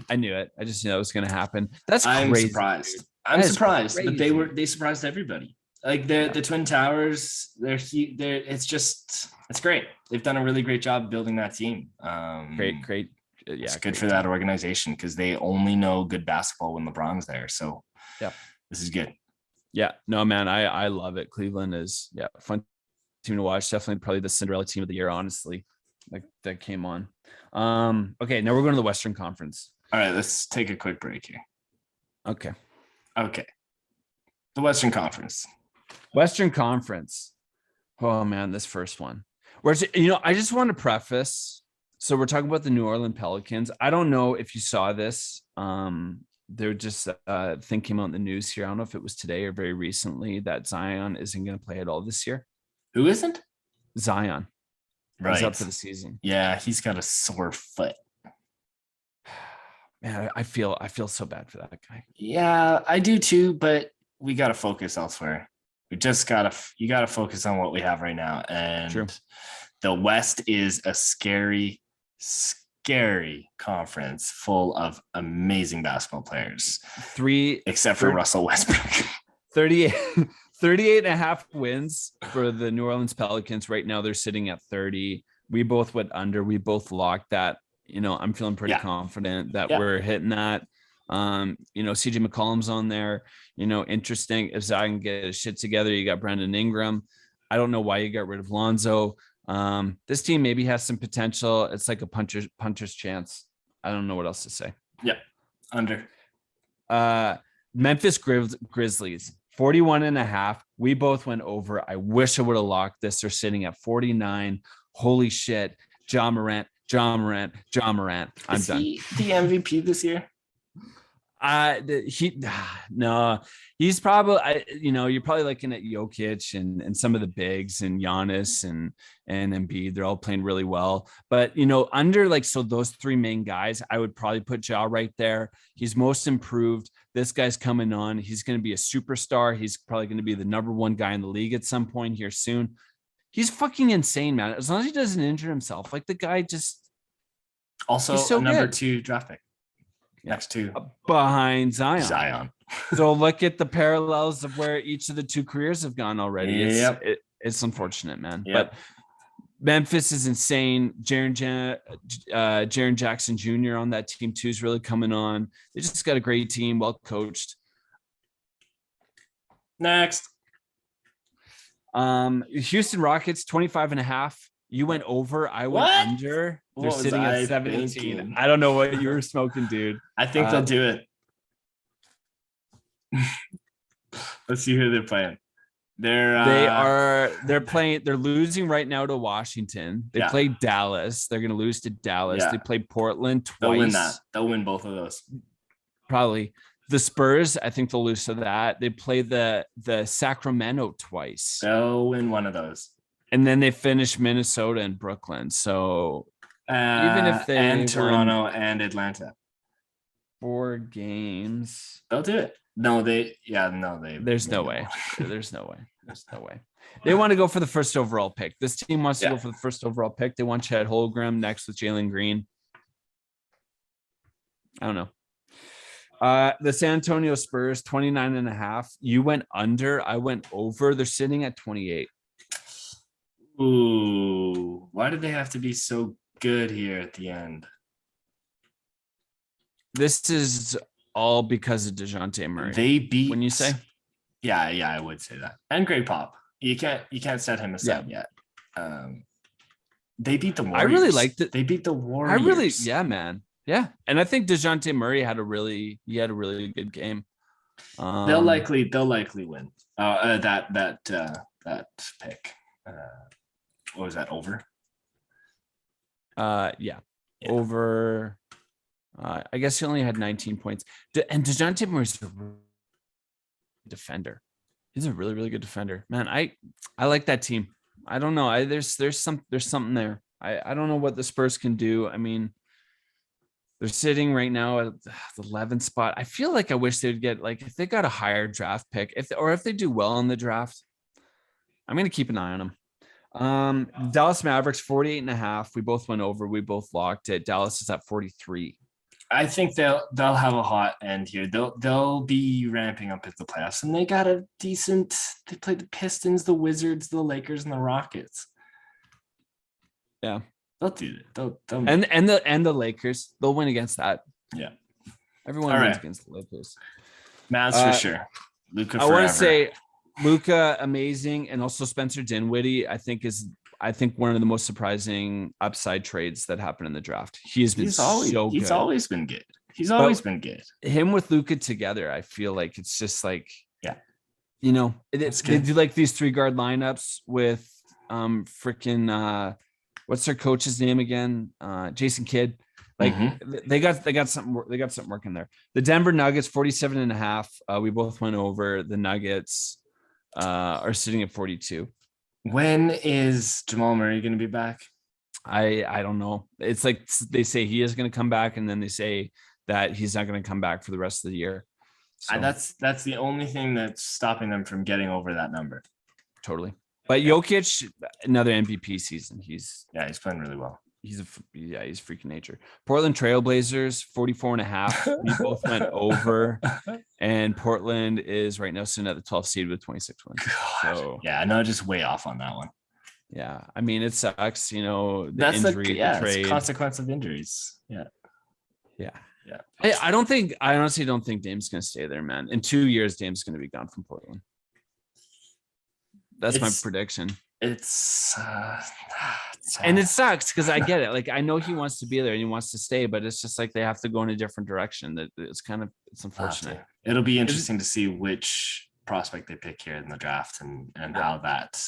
I knew it. I just knew that was going to happen. That's crazy. I'm surprised. Dude. I'm surprised, but they surprised everybody. Like the Twin Towers, it's great. They've done a really great job building that team. Great. Yeah, it's good for that organization because they only know good basketball when LeBron's there. So yeah, this is good. Yeah, no, man, I love it. Cleveland is a fun team to watch. Definitely probably the Cinderella team of the year, honestly. Like that came on. Okay, now we're going to the Western Conference. All right, let's take a quick break here. Okay. The Western Conference. Oh man, this first one. I just want to preface. So we're talking about the New Orleans Pelicans. I don't know if you saw this. They're just thing came out in the news here. I don't know if it was today or very recently that Zion isn't going to play at all this year. Who isn't? Zion. Right. He's up for the season. Yeah, he's got a sore foot. Man, I feel so bad for that guy. Yeah, I do too, but we got to focus elsewhere. You got to focus on what we have right now. And True. The West is a scary conference full of amazing basketball players. Except for Russell Westbrook. 38.5 wins for the New Orleans Pelicans. Right now they're sitting at 30. We both went under. We both locked that. I'm feeling pretty confident that we're hitting that. CJ McCollum's on there. Interesting. If Zion can get his shit together, you got Brandon Ingram. I don't know why you got rid of Lonzo. This team maybe has some potential. It's like a puncher's chance. I don't know what else to say. Yeah. Under. Memphis Grizzlies, 41.5. We both went over. I wish I would have locked this. They're sitting at 49. Holy shit. Ja Morant. I'm done. Is he the MVP this year? He's probably, you're probably looking at Jokic and some of the bigs and Giannis and Embiid. They're all playing really well, but under those three main guys, I would probably put Ja right there. He's most improved. This guy's coming on. He's going to be a superstar. He's probably going to be the number one guy in the league at some point here soon. He's fucking insane, man. As long as he doesn't injure himself, the guy just also so a number good. 2 draft pick. Next to behind Zion. So look at the parallels of where each of the two careers have gone already. Yep. It's unfortunate, man. Yep. But Memphis is insane. Jaren Jackson Jr. on that team too is really coming on. They just got a great team, well coached. Next. Houston Rockets 25.5. You went over. I went What? under. What They're was sitting I at 17. thinking? I don't know what you were smoking, dude. I think they'll do it. Let's see who they're playing. They're losing right now to Washington. They played Dallas. They're going to lose to Dallas. Yeah. They played Portland twice. They'll win that. They'll win both of those. Probably. The Spurs, I think they'll lose to that. They play the Sacramento twice. They'll win one of those. And then they finish Minnesota and Brooklyn. So even if they and Toronto and Atlanta. 4 games. They'll do it. There's no way. There's no way. They want to go for the first overall pick. This team wants to go for the first overall pick. They want Chet Holmgren next with Jalen Green. I don't know. The San Antonio Spurs 29.5. You went under. I went over. They're sitting at 28. Ooh, why did they have to be so good here at the end? This is all because of DeJounte Murray. They beat. When you say, yeah, I would say that. And Greg Pop. You can't set him aside yet. They beat the Warriors. I really liked it. They beat the Warriors. Man. Yeah, and I think DeJounte Murray had a really good game. They'll likely win. That pick. What was that, over? Over. I guess he only had 19 points. And DeJounte Murray's a defender. He's a really, really good defender. Man, I like that team. I don't know. There's something there. I don't know what the Spurs can do. I mean, they're sitting right now at the 11th spot. I feel like I wish they would get, like, if they got a higher draft pick, if they do well in the draft, I'm going to keep an eye on them. Dallas Mavericks 48.5. We both went over. We both locked it. Dallas is at 43. I think they'll have a hot end here. They'll be ramping up at the playoffs, and they got a decent. They played the Pistons, the Wizards, the Lakers, and the Rockets. Yeah, they'll do it. They'll and the Lakers. They'll win against that. Yeah, everyone wins against the Lakers. Mavs for sure. Luka forever. I want to say Luka amazing, and also Spencer Dinwiddie. I think one of the most surprising upside trades that happened in the draft. He's always been good. He's always been good. Him with Luka together, I feel like it's just like, they do like these 3-guard lineups with what's their coach's name again? Jason Kidd. Like they got something working there. The Denver Nuggets 47.5. We both went over. The Nuggets are sitting at 42. When is Jamal Murray going to be back? I don't know. It's like they say he is going to come back, and then they say that he's not going to come back for the rest of the year. So, that's the only thing that's stopping them from getting over that number. Totally. But Jokic, another MVP season. He's playing really well. He's freaking nature. Portland Trailblazers 44.5. We both went over, and Portland is right now sitting at the 12th seed with 26 wins. Just way off on that one. Yeah, I mean, it sucks. That's injury, the trade. Consequence of injuries. Yeah. I honestly don't think Dame's going to stay there, man. In 2 years, Dame's going to be gone from Portland. That's my prediction. It's and it sucks because I get it. Like, I know he wants to be there and he wants to stay, but it's just like they have to go in a different direction. That it's unfortunate. It'll be interesting to see which prospect they pick here in the draft and how that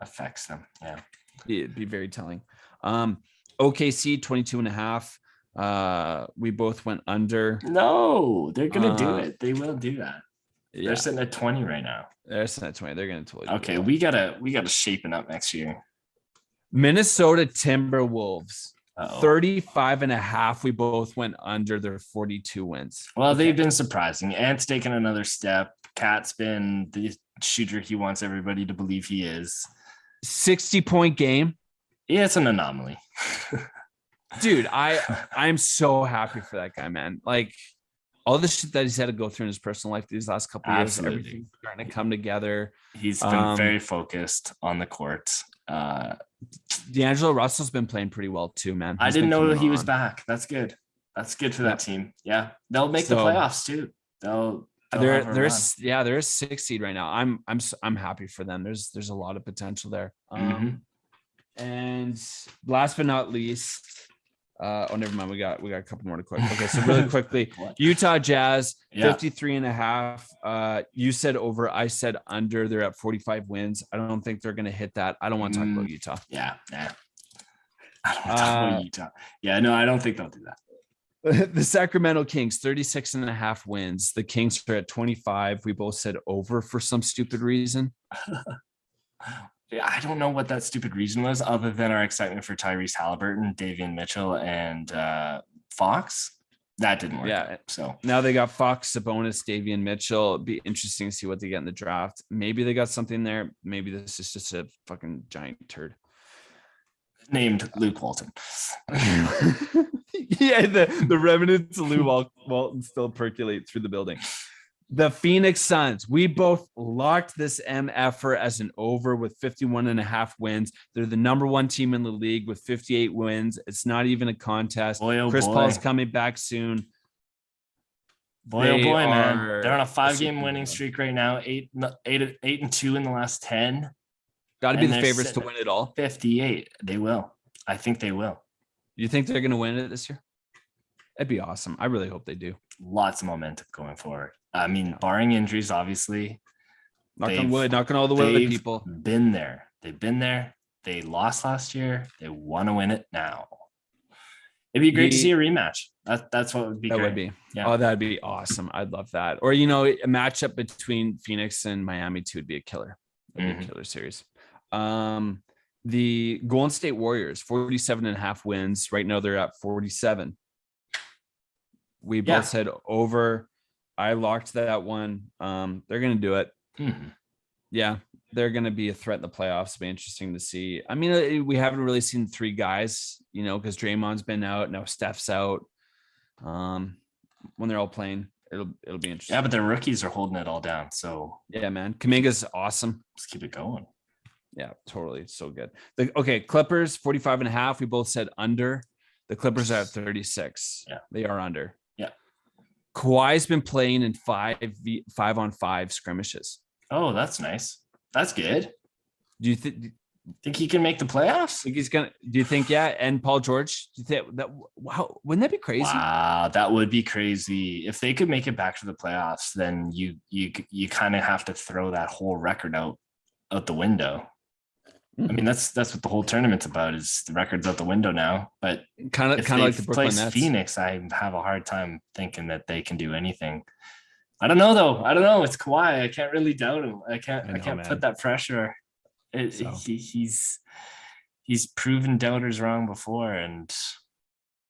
affects them. Yeah, it'd be very telling. OKC 22.5. We both went under. No, they're gonna do it. They will do that. Yeah. They're sitting at 20 right now. They're sitting at 20. They're gonna totally. Okay, we gotta shapen up next year. Minnesota Timberwolves 35.5. We both went under their 42 wins. Well, they've been surprising. Ant's taken another step. Cat's been the shooter he wants everybody to believe he is. 60-point game. Yeah, it's an anomaly. Dude, I'm so happy for that guy, man. Like, all the shit that he's had to go through in his personal life these last couple of years, Absolutely. everything's starting to come together. He's been very focused on the court. D'Angelo Russell's been playing pretty well too, man. I didn't know he was back. That's good. That's good for that team. Yeah, they'll make the playoffs too. They're a 6 seed right now. I'm happy for them. There's a lot of potential there. And last but not least, never mind. We got a couple more to quick. Okay, so really quickly, Utah Jazz 53.5. You said over, I said under. They're at 45 wins. I don't think they're gonna hit that. I don't want to talk about Utah. Yeah. I don't want to talk about Utah. Yeah, no, I don't think they'll do that. The Sacramento Kings 36.5 wins. The Kings are at 25. We both said over for some stupid reason. Yeah, I don't know what that stupid reason was, other than our excitement for Tyrese Halliburton, Davion Mitchell, and Fox. That didn't work. Yeah. So now they got Fox, Sabonis, Davion Mitchell. It'd be interesting to see what they get in the draft. Maybe they got something there. Maybe this is just a fucking giant turd. Named Luke Walton. Yeah, the remnants of Luke Walton still percolate through the building. The Phoenix Suns, we both locked this MFer as an over with 51.5 wins. They're the number one team in the league with 58 wins. It's not even a contest. Chris Paul's coming back soon. Man. They're on a 5-game winning streak right now. 8-2 in the last 10. Got to be the favorites to win it all. 58. They will. I think they will. You think they're going to win it this year? That'd be awesome. I really hope they do. Lots of momentum going forward. I mean, barring injuries, obviously. Knock on wood, knocking all the wood, people. Been there. They've been there. They lost last year. They want to win it now. It'd be great to see a rematch. That's what would be. Would be. Yeah. Oh, that'd be awesome. I'd love that. Or a matchup between Phoenix and Miami too would be a killer. That'd be a killer series. The Golden State Warriors 47.5 wins. Right now they're at 47. We both said over. I locked that one. They're going to do it. Yeah, they're going to be a threat in the playoffs. It'll be interesting to see. I mean, we haven't really seen 3 guys, because Draymond's been out. Now Steph's out. When they're all playing, it'll be interesting. Yeah, but the rookies are holding it all down. So yeah, man. Kuminga's awesome. Let's keep it going. Yeah, totally. It's so good. Clippers 45.5. We both said under. The Clippers are at 36. Yeah, they are under. Yeah. Kawhi's been playing in 5-on-5 skirmishes. Oh, that's nice. That's good. Do you think he can make the playoffs? Think he's gonna? Do you think? Yeah. And Paul George. Do you think that? Wow, wouldn't that be crazy? Wow, that would be crazy. If they could make it back to the playoffs, then you kind of have to throw that whole record out the window. I mean, that's what the whole tournament's about. Is the record's out the window now? But kind of like the Brooklyn Nets. Phoenix, I have a hard time thinking that they can do anything. I don't know though. I don't know. It's Kawhi. I can't really doubt him. I can't put that pressure. He's proven doubters wrong before, and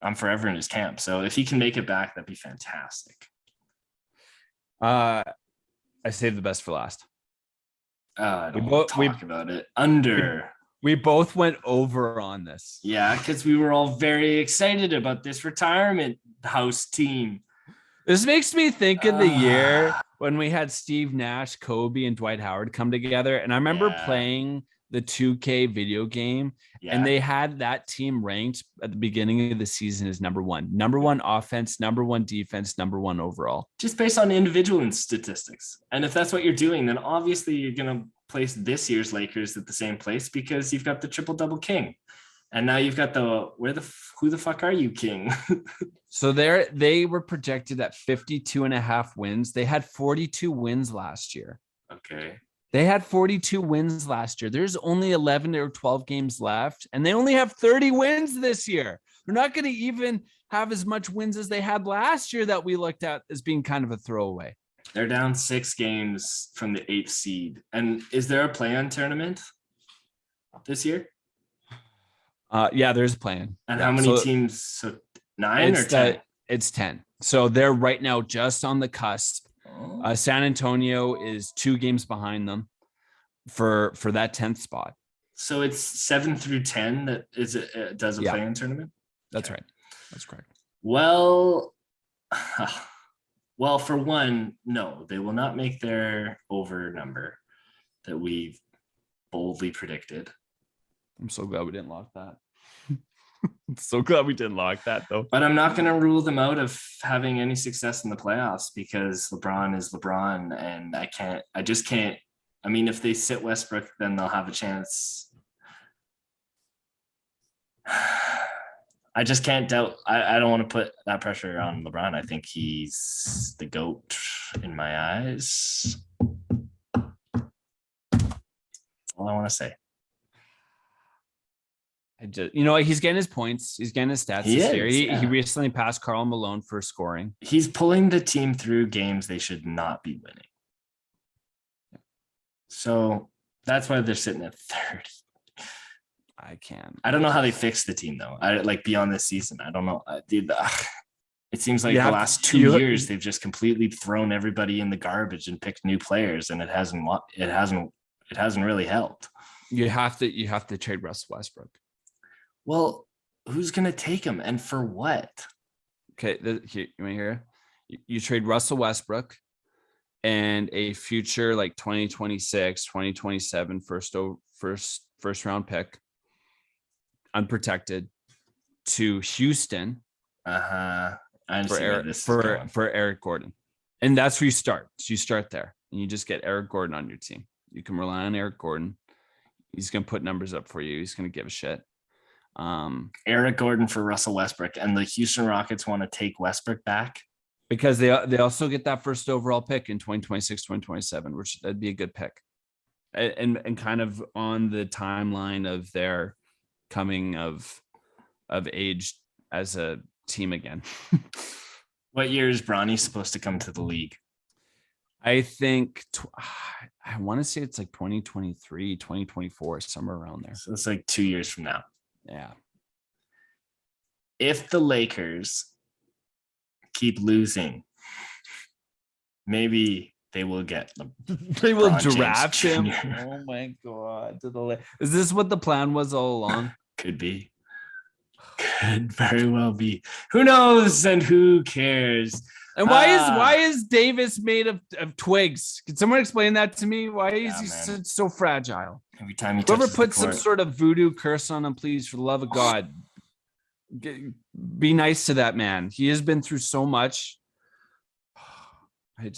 I'm forever in his camp. So if he can make it back, that'd be fantastic. I saved the best for last. I don't want to talk about it. Under. We both went over on this. Yeah, because we were all very excited about this retirement house team. This makes me think of the year when we had Steve Nash, Kobe, and Dwight Howard come together. And I remember playing the 2K video game, and they had that team ranked at the beginning of the season as number one offense, number one defense, number one overall. Just based on individual statistics. And if that's what you're doing, then obviously you're going to place this year's Lakers at the same place because you've got the triple-double king. And now you've got who the fuck are you, king? So they were projected at 52.5 wins. They had 42 wins last year. Okay. They had 42 wins last year. There's only 11 or 12 games left, and they only have 30 wins this year. They're not going to even have as much wins as they had last year that we looked at as being kind of a throwaway. They're down 6 games from the 8th seed. And is there a play-in tournament this year? Yeah, there's a plan. And how many teams? So 9 or 10? It's 10. So they're right now just on the cusp. San Antonio is 2 games behind them for that 10th spot. So it's 7 through 10 that does a play-in tournament? That's right. That's correct. Well, Well, for one, no, they will not make their over number that we boldly predicted. I'm so glad we didn't lock that. I'm so glad we didn't lock that, though. But I'm not going to rule them out of having any success in the playoffs because LeBron is LeBron, and I just can't. I mean, if they sit Westbrook, then they'll have a chance. I just can't doubt. I don't want to put that pressure on LeBron. I think he's the GOAT in my eyes. That's all I want to say. He's getting his points. He's getting his stats this year. He recently passed Karl Malone for scoring. He's pulling the team through games they should not be winning. So that's why they're sitting at 30. I don't know how they fix the team though. Beyond this season. I don't know. It seems like the last 2 years they've just completely thrown everybody in the garbage and picked new players, and it hasn't really helped. You have to trade Russell Westbrook. Well, who's gonna take him and for what? Okay, you want to hear? You trade Russell Westbrook and a future like 2026, 2027 first round pick, unprotected, to Houston. For Eric Gordon, and that's where you start. So you start there, and you just get Eric Gordon on your team. You can rely on Eric Gordon. He's gonna put numbers up for you. He's gonna give a shit. Eric Gordon for Russell Westbrook, and the Houston Rockets want to take Westbrook back because they also get that first overall pick in 2026, 2027, which that'd be a good pick, and kind of on the timeline of their coming of age as a team again. What year is Bronny supposed to come to the league? I think I want to say it's like 2023, 2024, somewhere around there. So it's like 2 years from now. Yeah. If the Lakers keep losing, maybe they will get them. They will draft him. Oh my God. Is this what the plan was all along? Could be. Could very well be. Who knows and who cares? And why is Davis made of twigs? Can someone explain that to me? Why is he so fragile? Every time he whoever put some sort of voodoo curse on him, please, for the love of God, be nice to that man. He has been through so much. I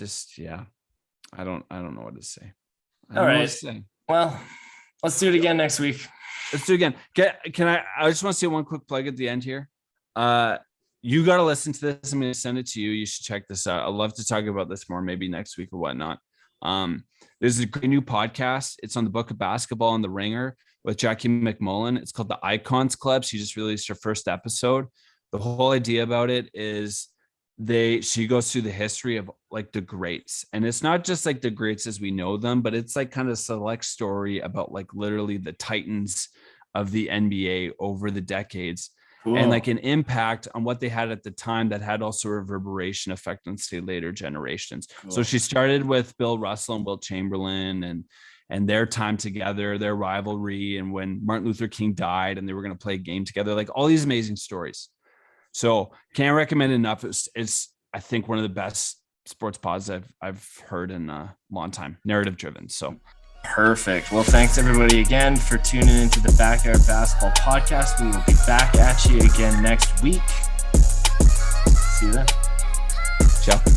don't know what to say. All right. Well, let's do it again next week. Let's do it again. I just want to say one quick plug at the end here. You got to listen to this. I'm going to send it to you. You should check this out. I'd love to talk about this more, maybe next week or whatnot. There's a great new podcast. It's on the Book of Basketball on The Ringer with Jackie McMullen. It's called The Icons Club. She just released her first episode. The whole idea about it is she goes through the history of like the greats, and it's not just like the greats as we know them, but it's like kind of select story about like literally the titans of the NBA over the decades. Cool. And like an impact on what they had at the time that had also a reverberation effect on say later generations. Cool. So she started with Bill Russell and Wilt Chamberlain and their time together, their rivalry, and when Martin Luther King died and they were going to play a game together, like all these amazing stories. So can't recommend enough. It's I think one of the best sports pods I've heard in a long time, narrative driven. So perfect. Well, thanks everybody again for tuning into the Backyard Basketball Podcast. We will be back at you again next week. See you then. Ciao.